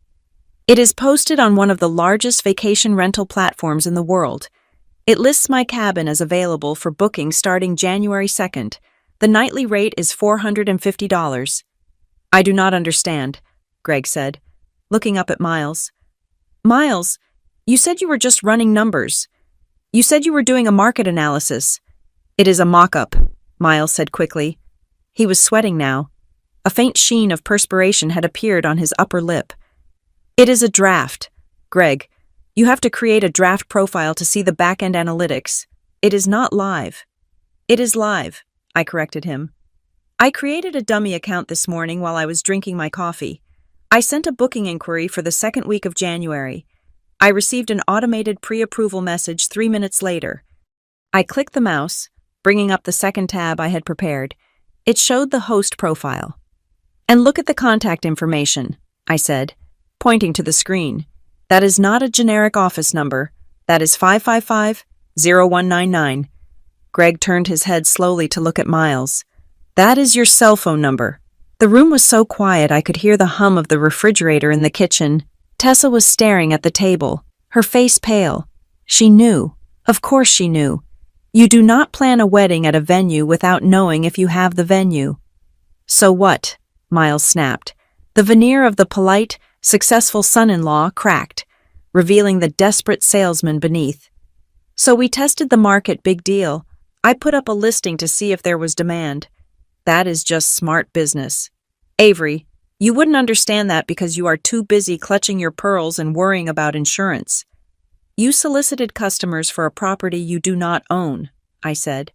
It is posted on one of the largest vacation rental platforms in the world. It lists my cabin as available for booking starting January 2nd. The nightly rate is $450. I do not understand, Greg said, looking up at Miles. Miles, you said you were just running numbers. You said you were doing a market analysis. It is a mock-up, Miles said quickly. He was sweating now. A faint sheen of perspiration had appeared on his upper lip. It is a draft. Greg, you have to create a draft profile to see the back-end analytics. It is not live. It is live, I corrected him. I created a dummy account this morning while I was drinking my coffee. I sent a booking inquiry for the second week of January. I received an automated pre-approval message 3 minutes later. I clicked the mouse, bringing up the second tab I had prepared. It showed the host profile. And look at the contact information, I said, pointing to the screen. That is not a generic office number. That is 555-0199. Greg turned his head slowly to look at Miles. That is your cell phone number. The room was so quiet I could hear the hum of the refrigerator in the kitchen. Tessa was staring at the table, her face pale. She knew. Of course she knew. You do not plan a wedding at a venue without knowing if you have the venue. So what? Miles snapped. The veneer of the polite, successful son-in-law cracked, revealing the desperate salesman beneath. So we tested the market, big deal. I put up a listing to see if there was demand. That is just smart business. Avery, you wouldn't understand that because you are too busy clutching your pearls and worrying about insurance. You solicited customers for a property you do not own, I said.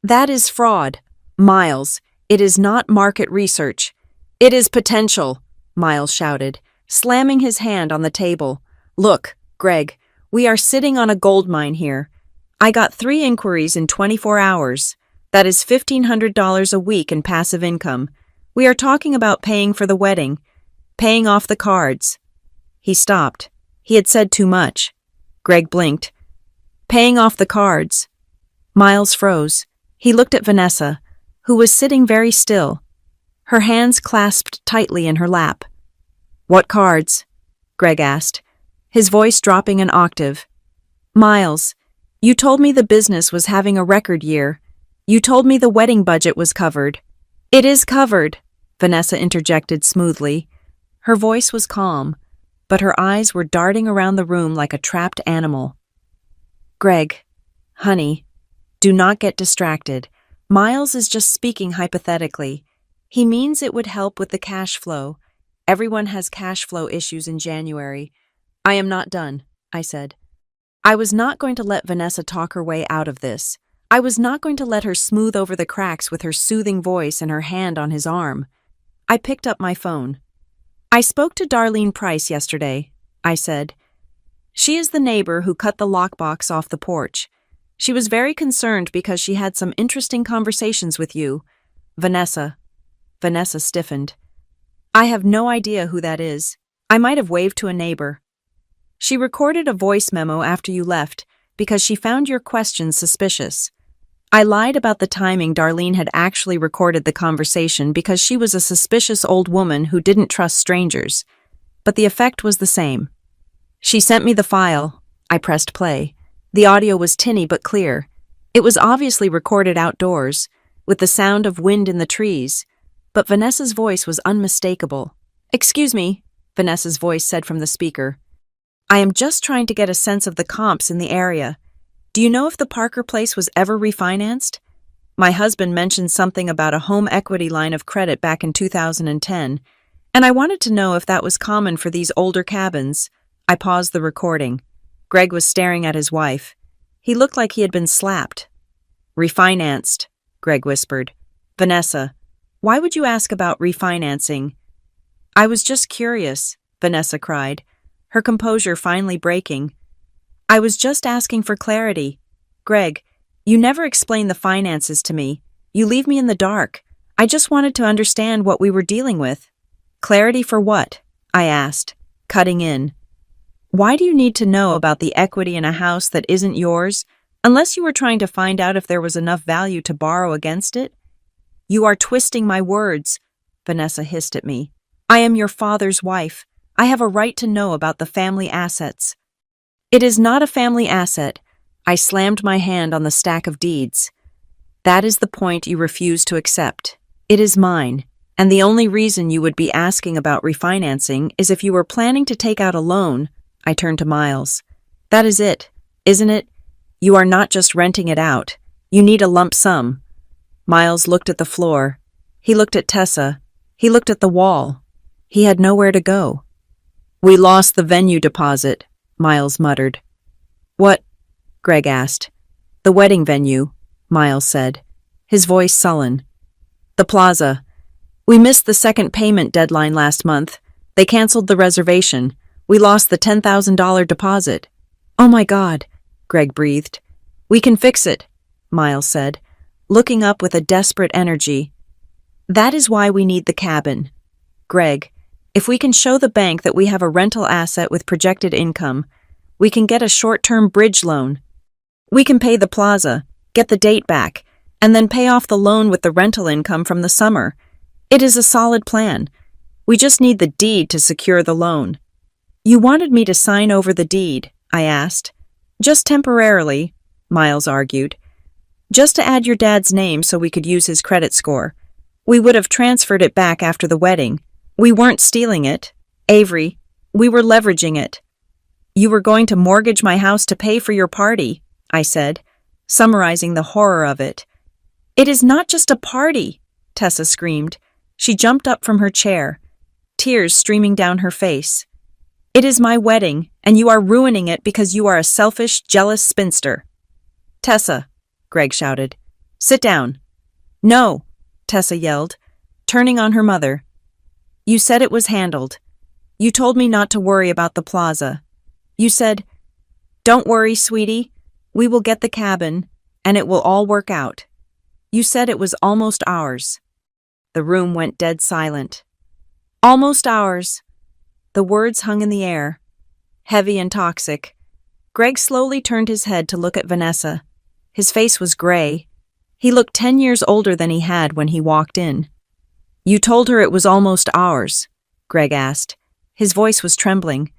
That is fraud. Miles, it is not market research. It is potential, Miles shouted, slamming his hand on the table. Look, Greg, we are sitting on a gold mine here. I got 3 inquiries in 24 hours. That is $1,500 a week in passive income. We are talking about paying for the wedding, paying off the cards. He stopped. He had said too much. Greg blinked. Paying off the cards. Miles froze. He looked at Vanessa, who was sitting very still, her hands clasped tightly in her lap. What cards? Greg asked, his voice dropping an octave. Miles, you told me the business was having a record year. You told me the wedding budget was covered. It is covered, Vanessa interjected smoothly. Her voice was calm. but her eyes were darting around the room like a trapped animal. Greg, honey, do not get distracted. Miles is just speaking hypothetically. He means it would help with the cash flow. Everyone has cash flow issues in January. I am not done, I said. I was not going to let Vanessa talk her way out of this. I was not going to let her smooth over the cracks with her soothing voice and her hand on his arm. I picked up my phone. I spoke to Darlene Price yesterday, I said. She is the neighbor who cut the lockbox off the porch. She was very concerned because she had some interesting conversations with you. Vanessa. Vanessa stiffened. I have no idea who that is. I might have waved to a neighbor. She recorded a voice memo after you left because she found your questions suspicious. I lied about the timing Darlene had actually recorded the conversation because she was a suspicious old woman who didn't trust strangers. But the effect was the same. She sent me the file. I pressed play. The audio was tinny but clear. It was obviously recorded outdoors, with the sound of wind in the trees, but Vanessa's voice was unmistakable. Excuse me, Vanessa's voice said from the speaker. I am just trying to get a sense of the comps in the area. Do you know if the Parker place was ever refinanced? My husband mentioned something about a home equity line of credit back in 2010, and I wanted to know if that was common for these older cabins. I paused the recording. Greg was staring at his wife. He looked like he had been slapped. Refinanced, Greg whispered. Vanessa, why would you ask about refinancing? I was just curious, Vanessa cried, her composure finally breaking. I was just asking for clarity. Greg, you never explain the finances to me. You leave me in the dark. I just wanted to understand what we were dealing with. Clarity for what? I asked, cutting in. Why do you need to know about the equity in a house that isn't yours, unless you were trying to find out if there was enough value to borrow against it? You are twisting my words, Vanessa hissed at me. I am your father's wife. I have a right to know about the family assets. It is not a family asset. I slammed my hand on the stack of deeds. That is the point you refuse to accept. It is mine, and the only reason you would be asking about refinancing is if you were planning to take out a loan. I turned to Miles. That is it, isn't it? You are not just renting it out. You need a lump sum. Miles looked at the floor. He looked at Tessa. He looked at the wall. He had nowhere to go. We lost the venue deposit, Miles muttered. What? Greg asked. The wedding venue, Miles said, his voice sullen. The plaza. We missed the second payment deadline last month. They canceled the reservation. We lost the $10,000 deposit. Oh my God, Greg breathed. We can fix it, Miles said, looking up with a desperate energy. That is why we need the cabin. Greg, if we can show the bank that we have a rental asset with projected income, we can get a short-term bridge loan. We can pay the plaza, get the date back, and then pay off the loan with the rental income from the summer. It is a solid plan. We just need the deed to secure the loan. You wanted me to sign over the deed, I asked. Just temporarily, Miles argued. Just to add your dad's name so we could use his credit score. We would have transferred it back after the wedding. We weren't stealing it, Avery. We were leveraging it. You were going to mortgage my house to pay for your party, I said, summarizing the horror of it. It is not just a party, Tessa screamed. She jumped up from her chair, tears streaming down her face. It is my wedding, and you are ruining it because you are a selfish, jealous spinster. Tessa, Greg shouted. Sit down. No, Tessa yelled, turning on her mother. You said it was handled. You told me not to worry about the plaza. You said, don't worry, sweetie. We will get the cabin, and it will all work out. You said it was almost ours. The room went dead silent. Almost ours. The words hung in the air, heavy and toxic. Greg slowly turned his head to look at Vanessa. His face was gray. He looked 10 years older than he had when he walked in. You told her it was almost ours, Greg asked. His voice was trembling.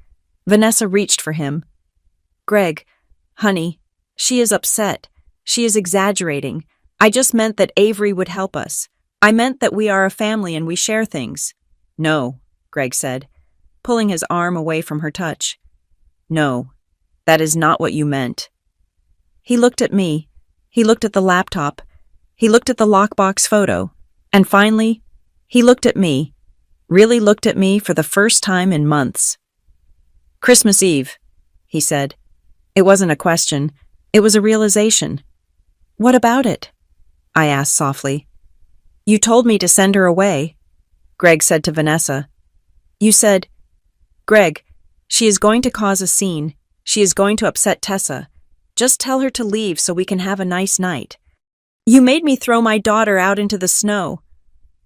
Vanessa reached for him. Greg, honey, she is upset. She is exaggerating. I just meant that Avery would help us. I meant that we are a family and we share things. No, Greg said. pulling his arm away from her touch. "No, that is not what you meant." He looked at me. He looked at the laptop. He looked at the lockbox photo. And finally, he looked at me, really looked at me for the first time in months. "Christmas Eve," he said. It wasn't a question. It was a realization. "What about it?" I asked softly. "You told me to send her away," Greg said to Vanessa. "You said, 'Greg, she is going to cause a scene. She is going to upset Tessa. Just tell her to leave so we can have a nice night.' You made me throw my daughter out into the snow."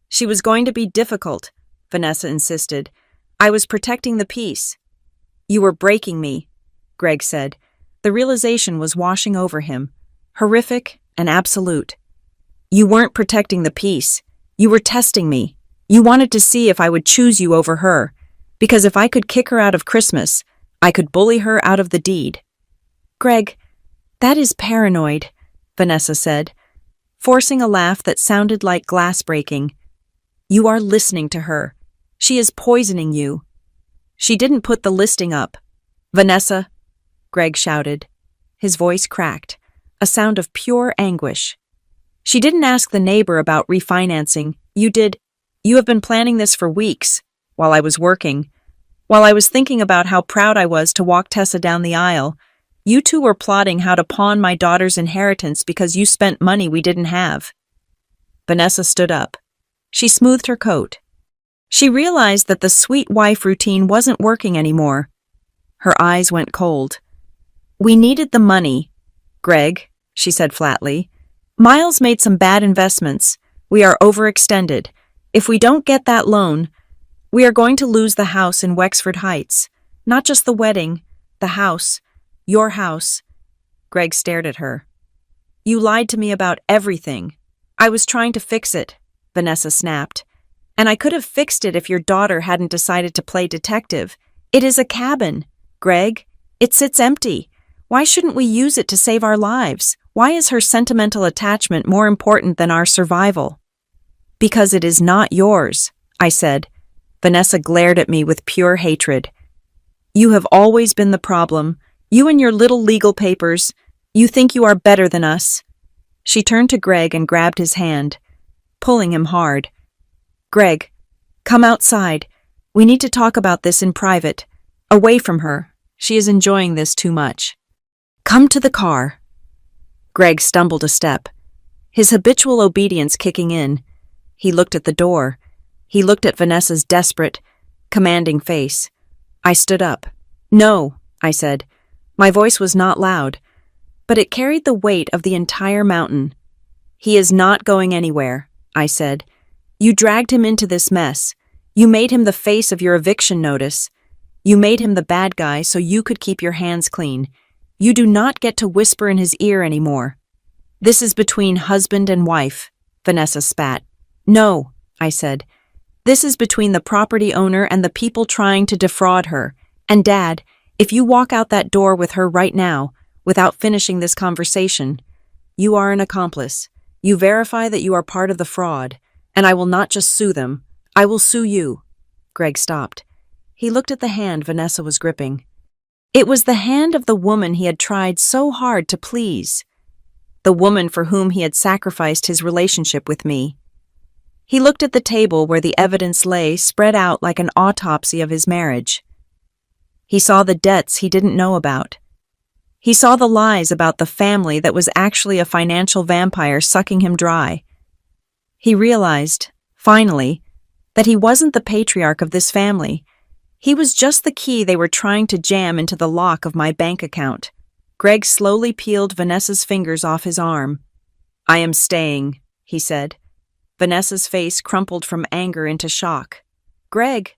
"She was going to be difficult," Vanessa insisted. "I was protecting the peace." "You were breaking me," Greg said. The realization was washing over him, horrific and absolute. "You weren't protecting the peace. You were testing me. You wanted to see if I would choose you over her, because if I could kick her out of Christmas, I could bully her out of the deed." "Greg, that is paranoid," Vanessa said, forcing a laugh that sounded like glass breaking. "You are listening to her. She is poisoning you." "She didn't put the listing up." "Vanessa," Greg shouted. His voice cracked, a sound of pure anguish. "She didn't ask the neighbor about refinancing. You did. You have been planning this for weeks, while I was working. While I was thinking about how proud I was to walk Tessa down the aisle, you two were plotting how to pawn my daughter's inheritance because you spent money we didn't have." Vanessa stood up. She smoothed her coat. She realized that the sweet wife routine wasn't working anymore. Her eyes went cold. "We needed the money, Greg," she said flatly. "Miles made some bad investments. We are overextended. If we don't get that loan, we are going to lose the house in Wexford Heights. Not just the wedding, the house, your house." Greg stared at her. "You lied to me about everything. I was trying to fix it," Vanessa snapped. "And I could have fixed it if your daughter hadn't decided to play detective. It is a cabin, Greg. It sits empty. Why shouldn't we use it to save our lives? Why is her sentimental attachment more important than our survival?" "Because it is not yours," I said. Vanessa glared at me with pure hatred. "You have always been the problem. You and your little legal papers. You think you are better than us." She turned to Greg and grabbed his hand, pulling him hard. "Greg, come outside. We need to talk about this in private. Away from her. She is enjoying this too much. Come to the car." Greg stumbled a step, his habitual obedience kicking in. He looked at the door. He looked at Vanessa's desperate, commanding face. I stood up. "No," I said. My voice was not loud, but it carried the weight of the entire mountain. "He is not going anywhere," I said. "You dragged him into this mess. You made him the face of your eviction notice. You made him the bad guy so you could keep your hands clean. You do not get to whisper in his ear anymore. This is between husband and wife," Vanessa spat. "No," I said. "This is between the property owner and the people trying to defraud her. And Dad, if you walk out that door with her right now, without finishing this conversation, you are an accomplice. You verify that you are part of the fraud, and I will not just sue them. I will sue you." Greg stopped. He looked at the hand Vanessa was gripping. It was the hand of the woman he had tried so hard to please. The woman for whom he had sacrificed his relationship with me. He looked at the table where the evidence lay spread out like an autopsy of his marriage. He saw the debts he didn't know about. He saw the lies about the family that was actually a financial vampire sucking him dry. He realized, finally, that he wasn't the patriarch of this family. He was just the key they were trying to jam into the lock of my bank account. Greg slowly peeled Vanessa's fingers off his arm. "I am staying," he said. Vanessa's face crumpled from anger into shock. "Greg."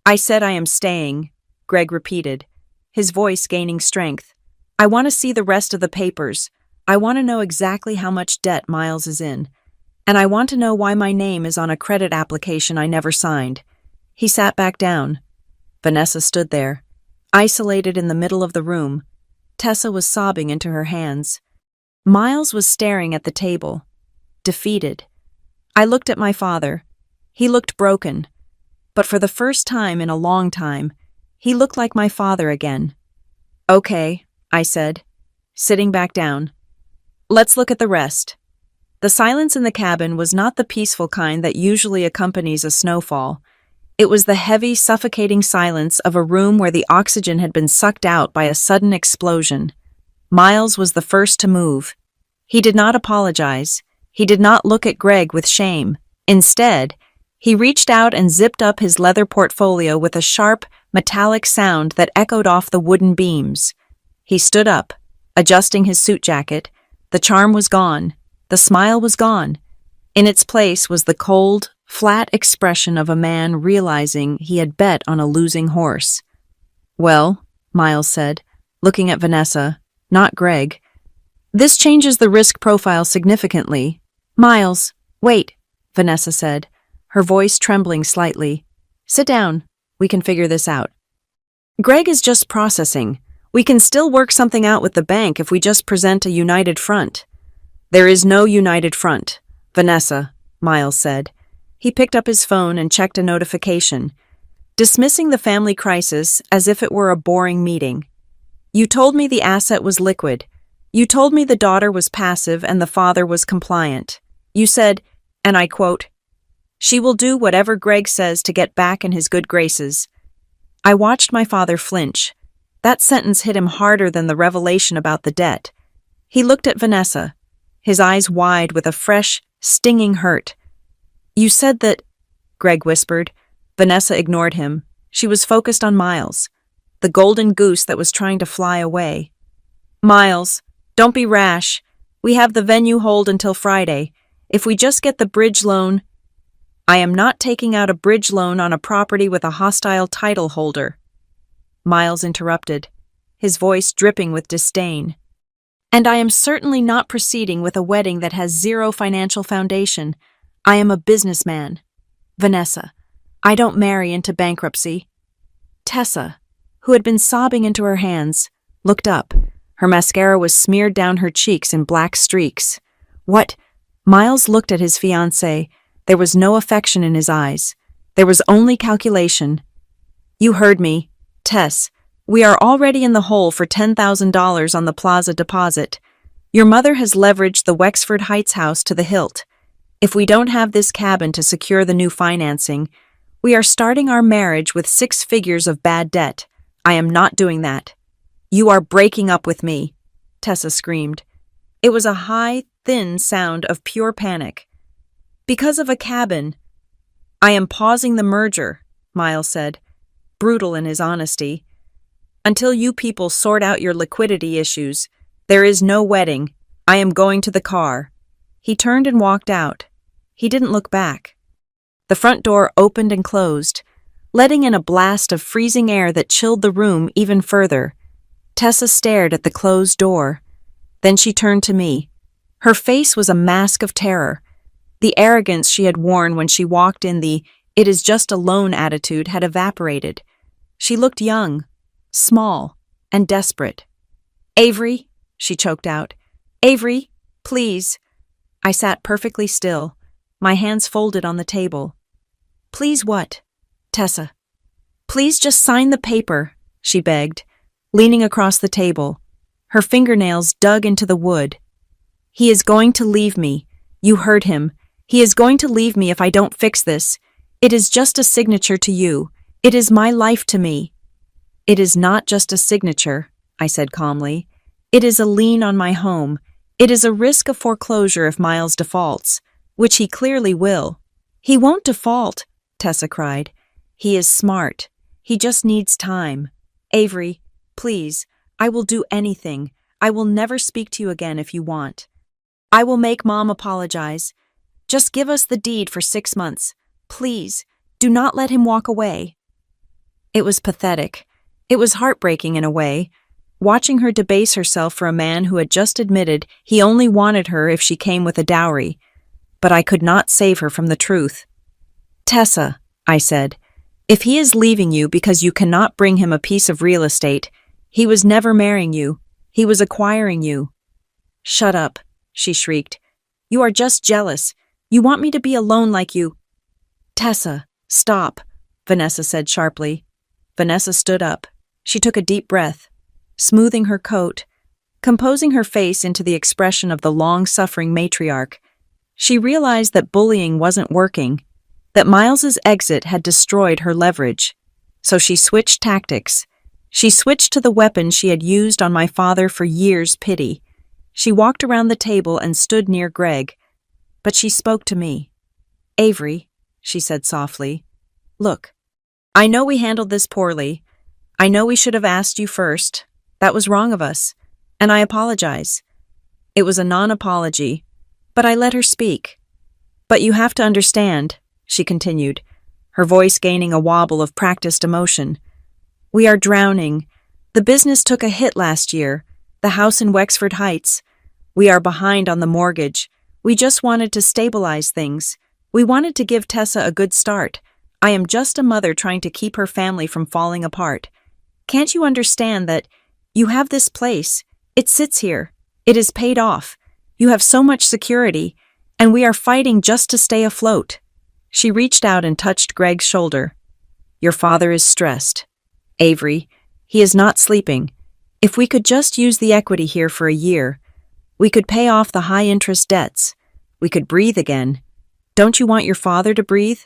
"I said I am staying," Greg repeated, his voice gaining strength. "I want to see the rest of the papers. I want to know exactly how much debt Miles is in. And I want to know why my name is on a credit application I never signed." He sat back down. Vanessa stood there, isolated in the middle of the room. Tessa was sobbing into her hands. Miles was staring at the table, defeated. I looked at my father. He looked broken. but for the first time in a long time, he looked like my father again. "Okay," I said, sitting back down. "Let's look at the rest." The silence in the cabin was not the peaceful kind that usually accompanies a snowfall. It was the heavy, suffocating silence of a room where the oxygen had been sucked out by a sudden explosion. Miles was the first to move. He did not apologize. He did not look at Greg with shame. Instead, he reached out and zipped up his leather portfolio with a sharp, metallic sound that echoed off the wooden beams. He stood up, adjusting his suit jacket. The charm was gone. The smile was gone. In its place was the cold, flat expression of a man realizing he had bet on a losing horse. "Well," Miles said, looking at Vanessa, not Greg, "this changes the risk profile significantly." "Miles, wait," Vanessa said, her voice trembling slightly. "Sit down. We can figure this out. Greg is just processing. We can still work something out with the bank if we just present a united front." "There is no united front, Vanessa," Miles said. He picked up his phone and checked a notification, dismissing the family crisis as if it were a boring meeting. "You told me the asset was liquid. You told me the daughter was passive and the father was compliant. You said, and I quote, 'She will do whatever Greg says to get back in his good graces.'" I watched my father flinch. That sentence hit him harder than the revelation about the debt. He looked at Vanessa, his eyes wide with a fresh, stinging hurt. "You said that," Greg whispered. Vanessa ignored him. She was focused on Miles, the golden goose that was trying to fly away. "Miles, don't be rash. We have the venue hold until Friday. If we just get the bridge loan—" "I am not taking out a bridge loan on a property with a hostile title holder," Miles interrupted, his voice dripping with disdain. "And I am certainly not proceeding with a wedding that has zero financial foundation. I am a businessman. Vanessa, I don't marry into bankruptcy." Tessa, who had been sobbing into her hands, looked up. Her mascara was smeared down her cheeks in black streaks. "What?" Miles looked at his fiancée. There was no affection in his eyes. There was only calculation. "You heard me. Tess, we are already in the hole for $10,000 on the plaza deposit. Your mother has leveraged the Wexford Heights house to the hilt. If we don't have this cabin to secure the new financing, we are starting our marriage with 6 figures of bad debt. I am not doing that." "You are breaking up with me," Tessa screamed. It was a high, thin sound of pure panic. "Because of a cabin." "I am pausing the merger," Miles said, brutal in his honesty. "Until you people sort out your liquidity issues, there is no wedding. I am going to the car." He turned and walked out. He didn't look back. The front door opened and closed, letting in a blast of freezing air that chilled the room even further. Tessa stared at the closed door. Then she turned to me. Her face was a mask of terror. The arrogance she had worn when she walked in the "it is just a loan" attitude had evaporated. She looked young, small, and desperate. "Avery," she choked out. "Avery, please." I sat perfectly still, my hands folded on the table. "Please what?" "Tessa. Please just sign the paper," she begged, leaning across the table. Her fingernails dug into the wood. "He is going to leave me. You heard him. He is going to leave me if I don't fix this. It is just a signature to you. It is my life to me." "It is not just a signature," I said calmly. "It is a lien on my home. It is a risk of foreclosure if Miles defaults, which he clearly will." "He won't default," Tessa cried. "He is smart. He just needs time. Avery, please, I will do anything. I will never speak to you again if you want. I will make Mom apologize. Just give us the deed for 6 months. Please, do not let him walk away." It was pathetic. It was heartbreaking in a way, watching her debase herself for a man who had just admitted he only wanted her if she came with a dowry. But I could not save her from the truth. "Tessa," I said, "if he is leaving you because you cannot bring him a piece of real estate, he was never marrying you. He was acquiring you." "Shut up," she shrieked. "You are just jealous. You want me to be alone like you." "Tessa, stop. Vanessa said sharply. Vanessa stood up. She took a deep breath, smoothing her coat, composing her face into the expression of the long-suffering matriarch. She realized that bullying wasn't working, that Miles's exit had destroyed her leverage. So she switched tactics. She switched to the weapon she had used on my father for years, pity. She walked around the table and stood near Greg, but she spoke to me. Avery, she said softly, look, I know we handled this poorly. I know we should have asked you first. That was wrong of us, and I apologize. It was a non-apology, but I let her speak. But you have to understand, she continued, her voice gaining a wobble of practiced emotion. We are drowning. The business took a hit last year, the house in Wexford Heights. We are behind on the mortgage. We just wanted to stabilize things. We wanted to give Tessa a good start. I am just a mother trying to keep her family from falling apart. Can't you understand that you have this place? It sits here. It is paid off. You have so much security, and we are fighting just to stay afloat. She reached out and touched Greg's shoulder. Your father is stressed. Avery, he is not sleeping. If we could just use the equity here for a year, we could pay off the high-interest debts. We could breathe again. Don't you want your father to breathe?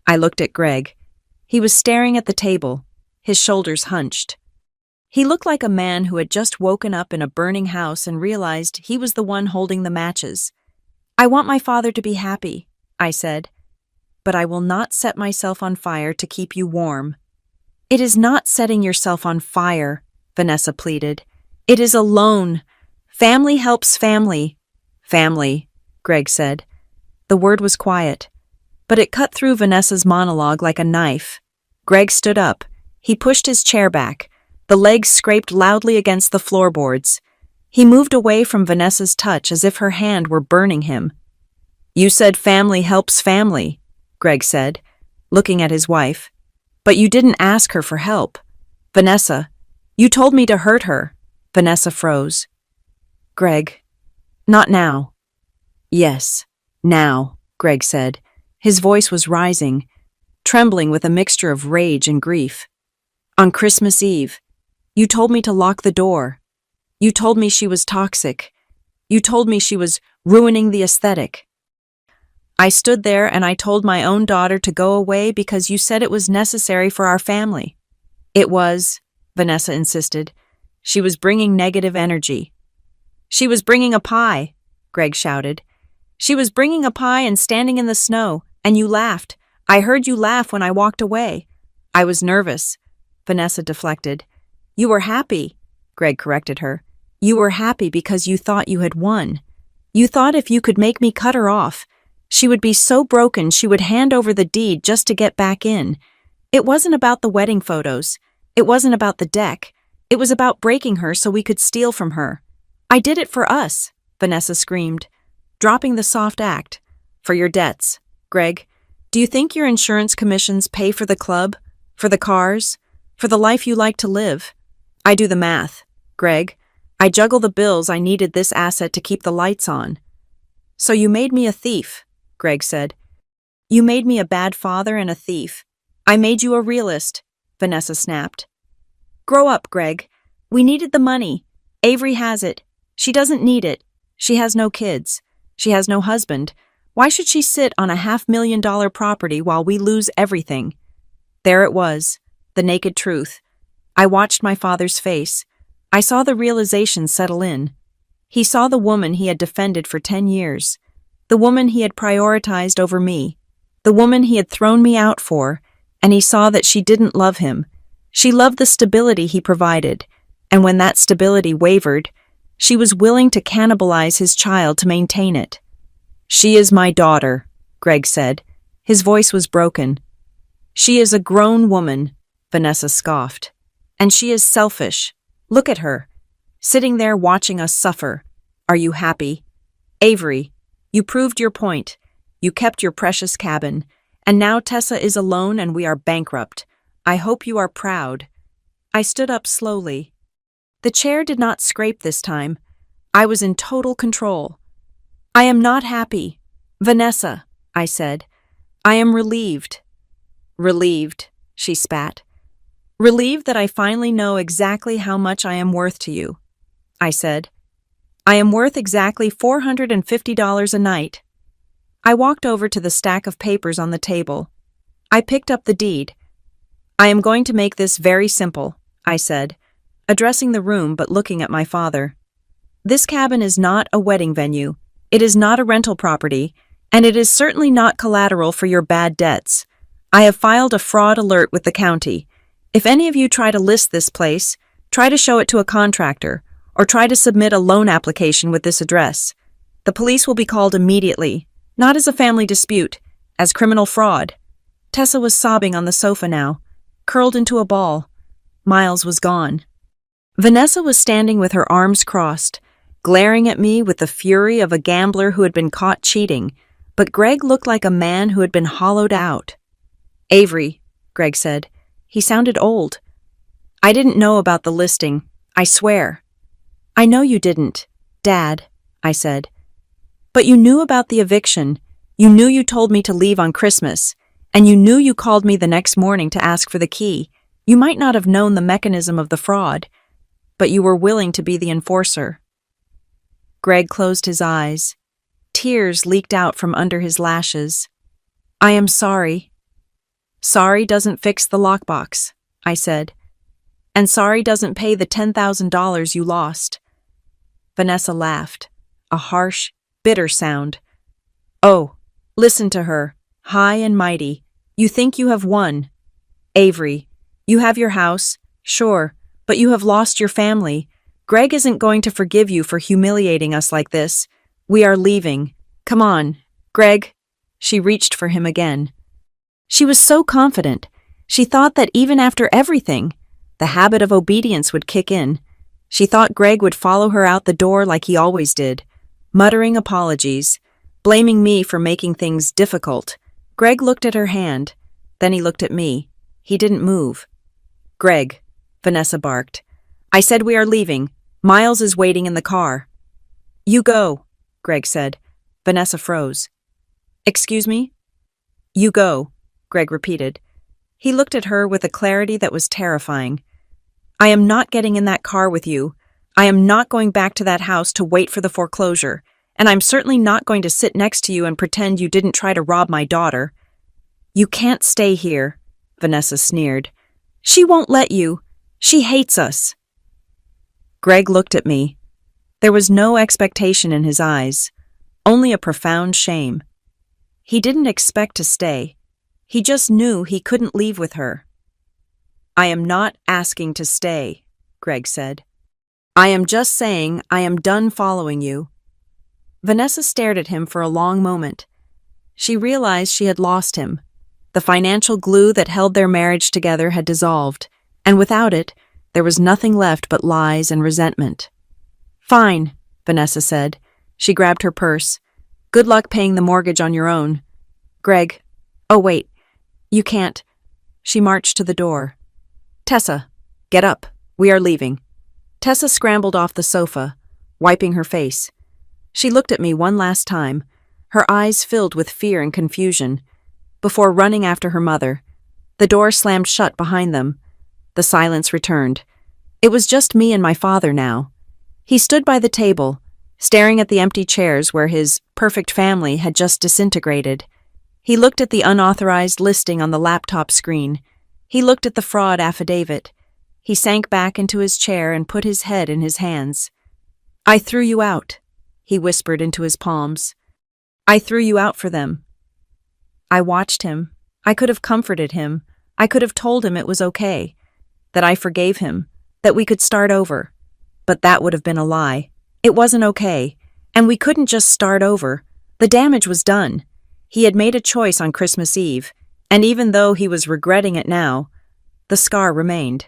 I looked at Greg. He was staring at the table, his shoulders hunched. He looked like a man who had just woken up in a burning house and realized he was the one holding the matches. I want my father to be happy, I said, but I will not set myself on fire to keep you warm. It is not setting yourself on fire, Vanessa pleaded. It is a loan. Family helps family. Family, Greg said. The word was quiet, but it cut through Vanessa's monologue like a knife. Greg stood up. He pushed his chair back. The legs scraped loudly against the floorboards. He moved away from Vanessa's touch as if her hand were burning him. You said family helps family, Greg said, looking at his wife. But you didn't ask her for help. Vanessa, you told me to hurt her. Vanessa froze. Greg, not now. Yes, now, Greg said. His voice was rising, trembling with a mixture of rage and grief. On Christmas Eve, you told me to lock the door. You told me she was toxic. You told me she was ruining the aesthetic. I stood there and I told my own daughter to go away because you said it was necessary for our family. It was, Vanessa insisted. She was bringing negative energy. She was bringing a pie, Greg shouted. She was bringing a pie and standing in the snow, and you laughed. I heard you laugh when I walked away. I was nervous, Vanessa deflected. You were happy, Greg corrected her. You were happy because you thought you had won. You thought if you could make me cut her off, she would be so broken she would hand over the deed just to get back in. It wasn't about the wedding photos. It wasn't about the deck. It was about breaking her so we could steal from her. I did it for us, Vanessa screamed, dropping the soft act. For your debts, Greg. Do you think your insurance commissions pay for the club, for the cars, for the life you like to live? I do the math, Greg. I juggle the bills. I needed this asset to keep the lights on. So you made me a thief, Greg said. You made me a bad father and a thief. I made you a realist, Vanessa snapped. Grow up, Greg. We needed the money. Avery has it. She doesn't need it. She has no kids. She has no husband. Why should she sit on a $500,000 property while we lose everything? There it was, the naked truth. I watched my father's face. I saw the realization settle in. He saw the woman he had defended for 10 years, the woman he had prioritized over me, the woman he had thrown me out for, and he saw that she didn't love him. She loved the stability he provided, and when that stability wavered, she was willing to cannibalize his child to maintain it. She is my daughter, Greg said. His voice was broken. She is a grown woman, Vanessa scoffed. And she is selfish. Look at her, sitting there watching us suffer. Are you happy? Avery, you proved your point. You kept your precious cabin. And now Tessa is alone and we are bankrupt. I hope you are proud. I stood up slowly. The chair did not scrape this time. I was in total control. I am not happy. Vanessa, I said. I am relieved. Relieved, she spat. Relieved that I finally know exactly how much I am worth to you, I said. I am worth exactly $450 a night. I walked over to the stack of papers on the table. I picked up the deed. I am going to make this very simple, I said, addressing the room but looking at my father. This cabin is not a wedding venue, it is not a rental property, and it is certainly not collateral for your bad debts. I have filed a fraud alert with the county. If any of you try to list this place, try to show it to a contractor, or try to submit a loan application with this address, the police will be called immediately, not as a family dispute, as criminal fraud. Tessa was sobbing on the sofa now, curled into a ball. Miles was gone. Vanessa was standing with her arms crossed, glaring at me with the fury of a gambler who had been caught cheating, but Greg looked like a man who had been hollowed out. Avery, Greg said. He sounded old. I didn't know about the listing, I swear. I know you didn't, Dad, I said. But you knew about the eviction, you knew you told me to leave on Christmas, and you knew you called me the next morning to ask for the key. You might not have known the mechanism of the fraud, but you were willing to be the enforcer. Greg closed his eyes. Tears leaked out from under his lashes. I am sorry. Sorry doesn't fix the lockbox, I said. And sorry doesn't pay the $10,000 you lost. Vanessa laughed, a harsh, bitter sound. Oh, listen to her, high and mighty. You think you have won. Avery, you have your house, sure, but you have lost your family. Greg isn't going to forgive you for humiliating us like this. We are leaving. Come on, Greg. She reached for him again. She was so confident. She thought that even after everything, the habit of obedience would kick in. She thought Greg would follow her out the door like he always did, muttering apologies, blaming me for making things difficult. Greg looked at her hand, then he looked at me. He didn't move. Greg, Vanessa barked. I said we are leaving. Miles is waiting in the car. You go, Greg said. Vanessa froze. Excuse me? You go, Greg repeated. He looked at her with a clarity that was terrifying. I am not getting in that car with you. I am not going back to that house to wait for the foreclosure, and I'm certainly not going to sit next to you and pretend you didn't try to rob my daughter. You can't stay here, Vanessa sneered. She won't let you. She hates us. Greg looked at me. There was no expectation in his eyes, only a profound shame. He didn't expect to stay. He just knew he couldn't leave with her. I am not asking to stay, Greg said. I am just saying I am done following you. Vanessa stared at him for a long moment. She realized she had lost him. The financial glue that held their marriage together had dissolved, and without it, there was nothing left but lies and resentment. Fine, Vanessa said. She grabbed her purse. Good luck paying the mortgage on your own. Greg, oh wait, you can't. She marched to the door. Tessa, get up. We are leaving. Tessa scrambled off the sofa, wiping her face. She looked at me one last time, her eyes filled with fear and confusion, before running after her mother. The door slammed shut behind them. The silence returned. It was just me and my father now. He stood by the table, staring at the empty chairs where his perfect family had just disintegrated. He looked at the unauthorized listing on the laptop screen. He looked at the fraud affidavit. He sank back into his chair and put his head in his hands. I threw you out, he whispered into his palms. I threw you out for them. I watched him. I could have comforted him. I could have told him it was okay, that I forgave him, that we could start over. But that would have been a lie. It wasn't okay, and we couldn't just start over. The damage was done. He had made a choice on Christmas Eve, and even though he was regretting it now, the scar remained.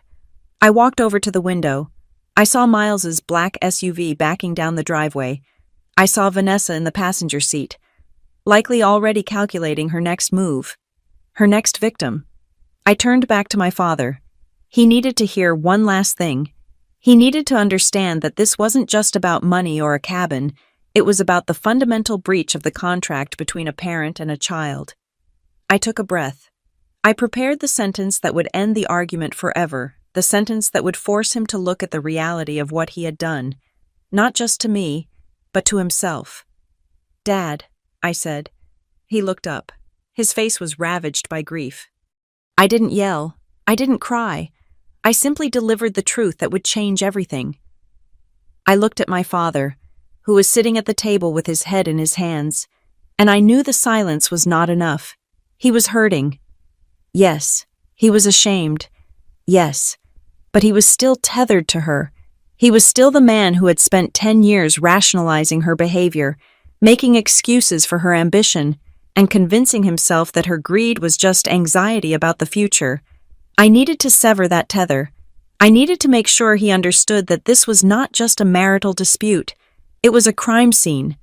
I walked over to the window. I saw Miles's black SUV backing down the driveway. I saw Vanessa in the passenger seat, likely already calculating her next move, her next victim. I turned back to my father. He needed to hear one last thing. He needed to understand that this wasn't just about money or a cabin. It was about the fundamental breach of the contract between a parent and a child. I took a breath. I prepared the sentence that would end the argument forever, the sentence that would force him to look at the reality of what he had done, not just to me, but to himself. "Dad," I said. He looked up. His face was ravaged by grief. I didn't yell. I didn't cry. I simply delivered the truth that would change everything. I looked at my father, who was sitting at the table with his head in his hands, and I knew the silence was not enough. He was hurting. Yes, he was ashamed. Yes, but he was still tethered to her. He was still the man who had spent 10 years rationalizing her behavior, making excuses for her ambition, and convincing himself that her greed was just anxiety about the future. I needed to sever that tether. I needed to make sure he understood that this was not just a marital dispute. It was a crime scene.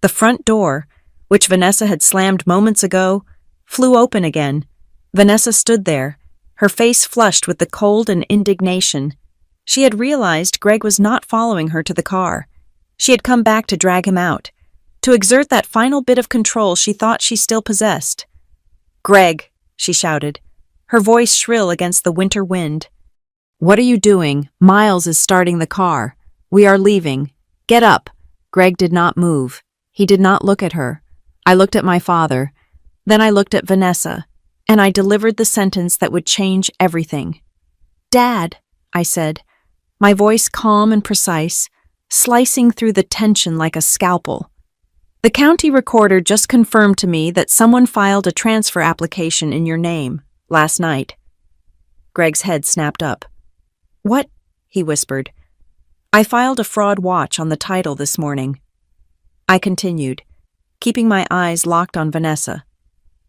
The front door, which Vanessa had slammed moments ago, flew open again. Vanessa stood there, her face flushed with the cold and indignation. She had realized Greg was not following her to the car. She had come back to drag him out, to exert that final bit of control she thought she still possessed. "Greg," she shouted, her voice shrill against the winter wind. "What are you doing? Miles is starting the car. We are leaving. Get up." Greg did not move. He did not look at her. I looked at my father. Then I looked at Vanessa, and I delivered the sentence that would change everything. "Dad," I said, my voice calm and precise, slicing through the tension like a scalpel. "The county recorder just confirmed to me that someone filed a transfer application in your name last night." Greg's head snapped up. "What?" he whispered. "I filed a fraud watch on the title this morning." I continued, keeping my eyes locked on Vanessa.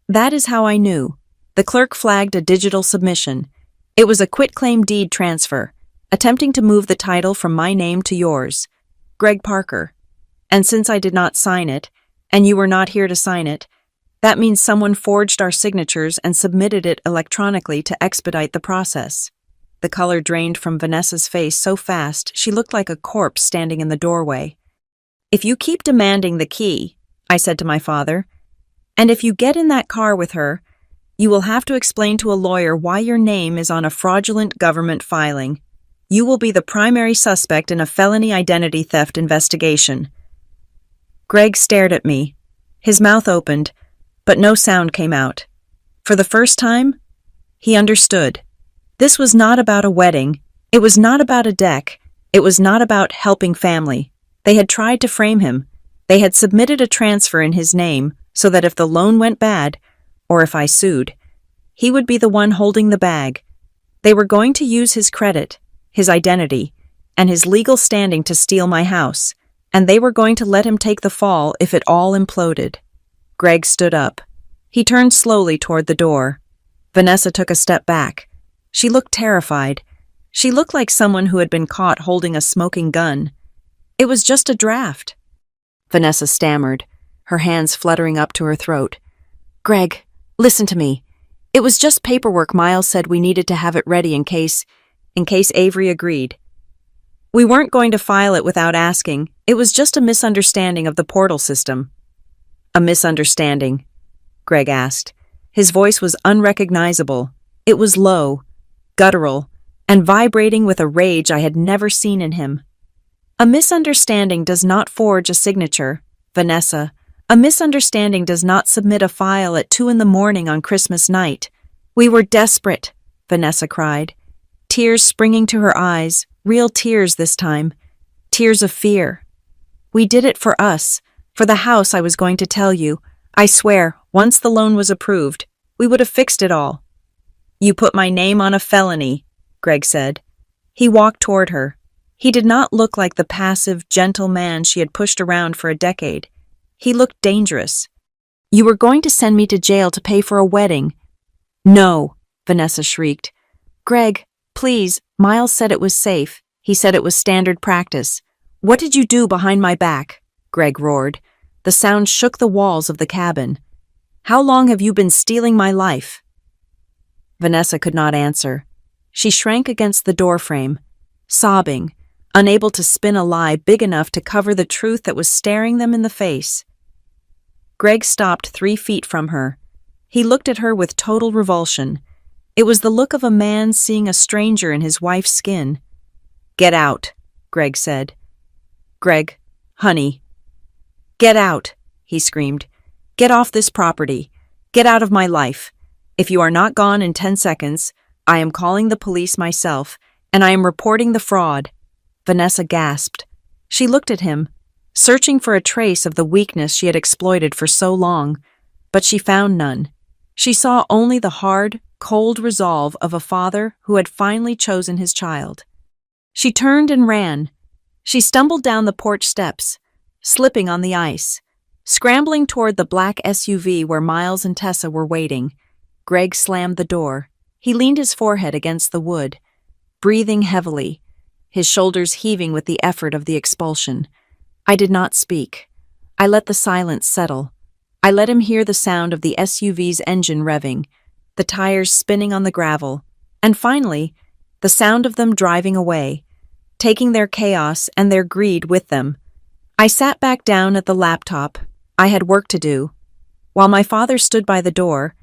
"That is how I knew." The clerk flagged a digital submission. It was a quitclaim deed transfer, attempting to move the title from my name to yours, Greg Parker. And since I did not sign it, and you were not here to sign it, that means someone forged our signatures and submitted it electronically to expedite the process. The color drained from Vanessa's face so fast she looked like a corpse standing in the doorway. "If you keep demanding the key," I said to my father, "and if you get in that car with her, you will have to explain to a lawyer why your name is on a fraudulent government filing. You will be the primary suspect in a felony identity theft investigation." Greg stared at me. His mouth opened, but no sound came out. For the first time, he understood. This was not about a wedding. It was not about a deck. It was not about helping family. They had tried to frame him. They had submitted a transfer in his name so that if the loan went bad, or if I sued, he would be the one holding the bag. They were going to use his credit, his identity, and his legal standing to steal my house, and they were going to let him take the fall if it all imploded. Greg stood up. He turned slowly toward the door. Vanessa took a step back. She looked terrified. She looked like someone who had been caught holding a smoking gun. "It was just a draft." Vanessa stammered, her hands fluttering up to her throat. "Greg, listen to me. It was just paperwork. Miles said we needed to have it ready in case Avery agreed. We weren't going to file it without asking. It was just a misunderstanding of the portal system." "A misunderstanding?" Greg asked. His voice was unrecognizable. It was low, guttural, and vibrating with a rage I had never seen in him. "A misunderstanding does not forge a signature, Vanessa. A misunderstanding does not submit a file at 2 a.m. on Christmas night. We were desperate," Vanessa cried, tears springing to her eyes, real tears this time, tears of fear. "We did it for us, for the house I was going to tell you. I swear, once the loan was approved, we would have fixed it all." "You put my name on a felony," Greg said. He walked toward her. He did not look like the passive, gentle man she had pushed around for a decade. He looked dangerous. "You were going to send me to jail to pay for a wedding." "No," Vanessa shrieked. "Greg, please, Miles said it was safe. He said it was standard practice." "What did you do behind my back?" Greg roared. The sound shook the walls of the cabin. "How long have you been stealing my life?" Vanessa could not answer. She shrank against the doorframe, sobbing, unable to spin a lie big enough to cover the truth that was staring them in the face. Greg stopped 3 feet from her. He looked at her with total revulsion. It was the look of a man seeing a stranger in his wife's skin. "Get out," Greg said. "Greg, honey." "Get out," he screamed. "Get off this property. Get out of my life. If you are not gone in 10 seconds, I am calling the police myself, and I am reporting the fraud." Vanessa gasped. She looked at him, searching for a trace of the weakness she had exploited for so long, but she found none. She saw only the hard, cold resolve of a father who had finally chosen his child. She turned and ran. She stumbled down the porch steps, slipping on the ice, scrambling toward the black SUV where Miles and Tessa were waiting. Greg slammed the door. He leaned his forehead against the wood, breathing heavily, his shoulders heaving with the effort of the expulsion. I did not speak. I let the silence settle. I let him hear the sound of the SUV's engine revving, the tires spinning on the gravel, and finally, the sound of them driving away, taking their chaos and their greed with them. I sat back down at the laptop. I had work to do. While my father stood by the door,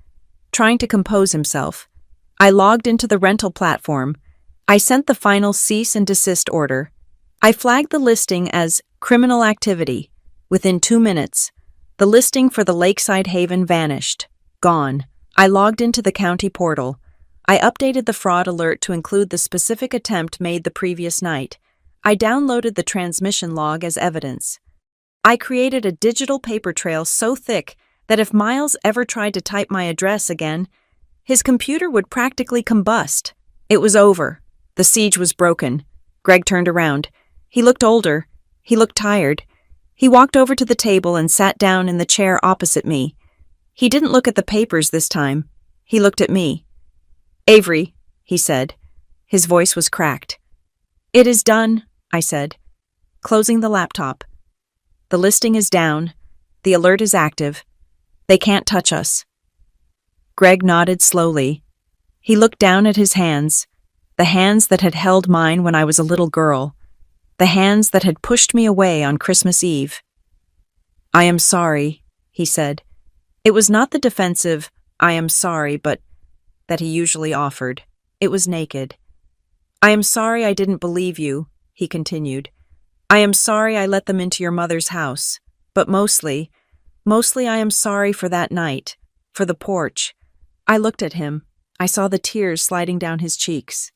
trying to compose himself, I logged into the rental platform. I sent the final cease and desist order. I flagged the listing as criminal activity. Within 2 minutes, the listing for the Lakeside Haven vanished. Gone. I logged into the county portal. I updated the fraud alert to include the specific attempt made the previous night. I downloaded the transmission log as evidence. I created a digital paper trail so thick that if Miles ever tried to type my address again, his computer would practically combust. It was over. The siege was broken. Greg turned around. He looked older. He looked tired. He walked over to the table and sat down in the chair opposite me. He didn't look at the papers this time. He looked at me. "Avery," he said. His voice was cracked. "It is done," I said, closing the laptop. "The listing is down. The alert is active. They can't touch us." Greg nodded slowly. He looked down at his hands, the hands that had held mine when I was a little girl, the hands that had pushed me away on Christmas Eve. "I am sorry," he said. It was not the defensive, "I am sorry," but that he usually offered. It was naked. "I am sorry I didn't believe you," he continued. "I am sorry I let them into your mother's house. But mostly I am sorry for that night, for the porch." I looked at him. I saw the tears sliding down his cheeks.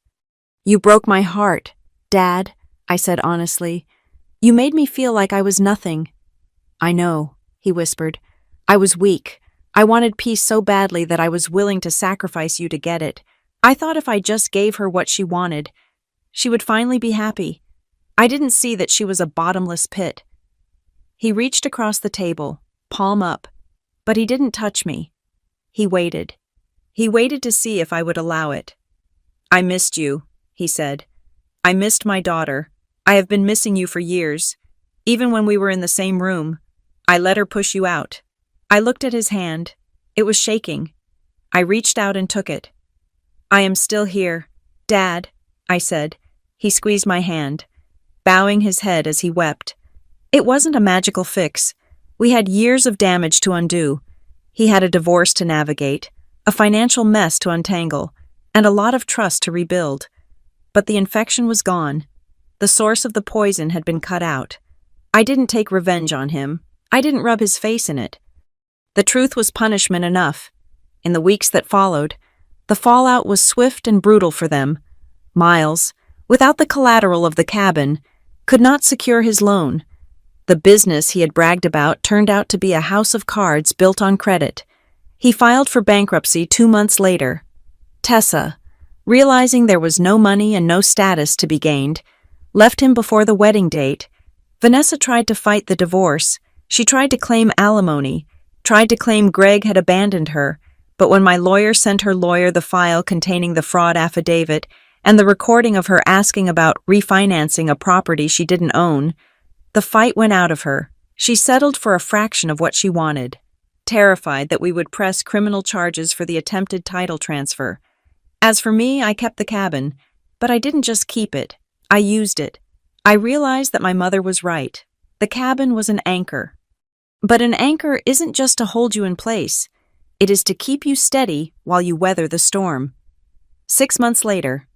"You broke my heart, Dad," I said honestly. "You made me feel like I was nothing." "I know," he whispered. "I was weak. I wanted peace so badly that I was willing to sacrifice you to get it. I thought if I just gave her what she wanted, she would finally be happy. I didn't see that she was a bottomless pit." He reached across the table, palm up, but he didn't touch me. He waited. He waited to see if I would allow it. "I missed you," he said. "I missed my daughter. I have been missing you for years. Even when we were in the same room, I let her push you out." I looked at his hand. It was shaking. I reached out and took it. "I am still here, Dad," I said. He squeezed my hand, bowing his head as he wept. It wasn't a magical fix. We had years of damage to undo. He had a divorce to navigate, a financial mess to untangle, and a lot of trust to rebuild. But the infection was gone. The source of the poison had been cut out. I didn't take revenge on him. I didn't rub his face in it. The truth was punishment enough. In the weeks that followed, the fallout was swift and brutal for them. Miles, without the collateral of the cabin, could not secure his loan. The business he had bragged about turned out to be a house of cards built on credit. He filed for bankruptcy 2 months later. Tessa, realizing there was no money and no status to be gained, left him before the wedding date. Vanessa tried to fight the divorce. She tried to claim alimony, tried to claim Greg had abandoned her, but when my lawyer sent her lawyer the file containing the fraud affidavit and the recording of her asking about refinancing a property she didn't own, the fight went out of her. She settled for a fraction of what she wanted, terrified that we would press criminal charges for the attempted title transfer. As for me, I kept the cabin, but I didn't just keep it. I used it. I realized that my mother was right. The cabin was an anchor. But an anchor isn't just to hold you in place. It is to keep you steady while you weather the storm. 6 months later,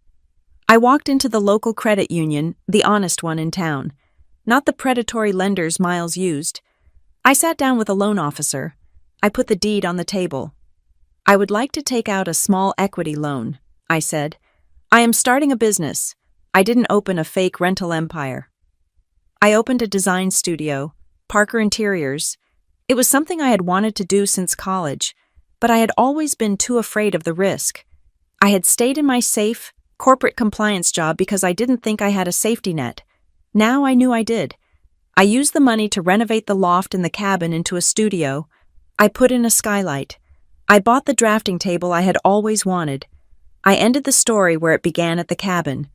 I walked into the local credit union, the honest one in town, not the predatory lenders Miles used. I sat down with a loan officer. I put the deed on the table. I would like to take out a small equity loan, I said. I am starting a business. I didn't open a fake rental empire. I opened a design studio, Parker Interiors. It was something I had wanted to do since college, but I had always been too afraid of the risk. I had stayed in my safe, corporate compliance job because I didn't think I had a safety net. Now I knew I did. I used the money to renovate the loft in the cabin into a studio. I put in a skylight. I bought the drafting table I had always wanted. I ended the story where it began at the cabin.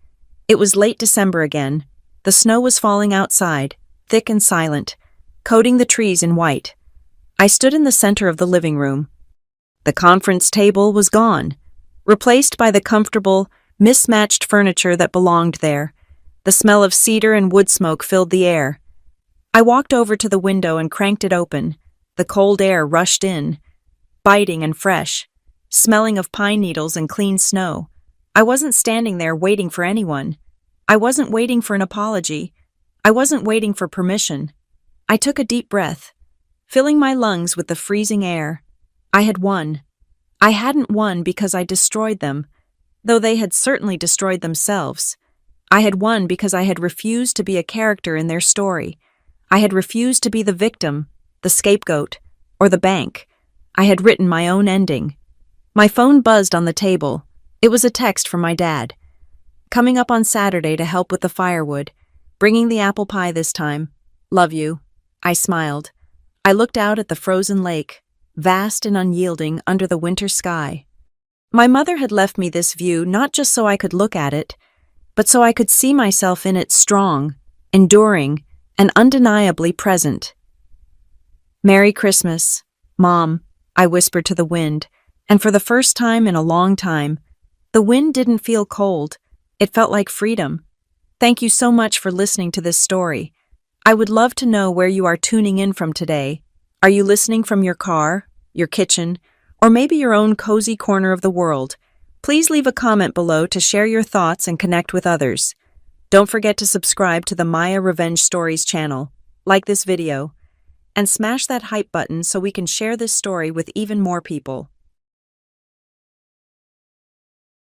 It was late December again. The snow was falling outside, thick and silent, coating the trees in white. I stood in the center of the living room. The conference table was gone, replaced by the comfortable, mismatched furniture that belonged there. The smell of cedar and wood smoke filled the air. I walked over to the window and cranked it open. The cold air rushed in, biting and fresh, smelling of pine needles and clean snow. I wasn't standing there waiting for anyone. I wasn't waiting for an apology. I wasn't waiting for permission. I took a deep breath, filling my lungs with the freezing air. I had won. I hadn't won because I destroyed them, though they had certainly destroyed themselves. I had won because I had refused to be a character in their story. I had refused to be the victim, the scapegoat, or the bank. I had written my own ending. My phone buzzed on the table. It was a text from my dad. Coming up on Saturday to help with the firewood, bringing the apple pie this time. Love you. I smiled. I looked out at the frozen lake, vast and unyielding under the winter sky. My mother had left me this view not just so I could look at it, but so I could see myself in it strong, enduring, and undeniably present. Merry Christmas, Mom, I whispered to the wind, and for the first time in a long time, the wind didn't feel cold. It felt like freedom. Thank you so much for listening to this story. I would love to know where you are tuning in from today. Are you listening from your car, your kitchen, or maybe your own cozy corner of the world? Please leave a comment below to share your thoughts and connect with others. Don't forget to subscribe to the Maya Revenge Stories channel, like this video, and smash that hype button so we can share this story with even more people.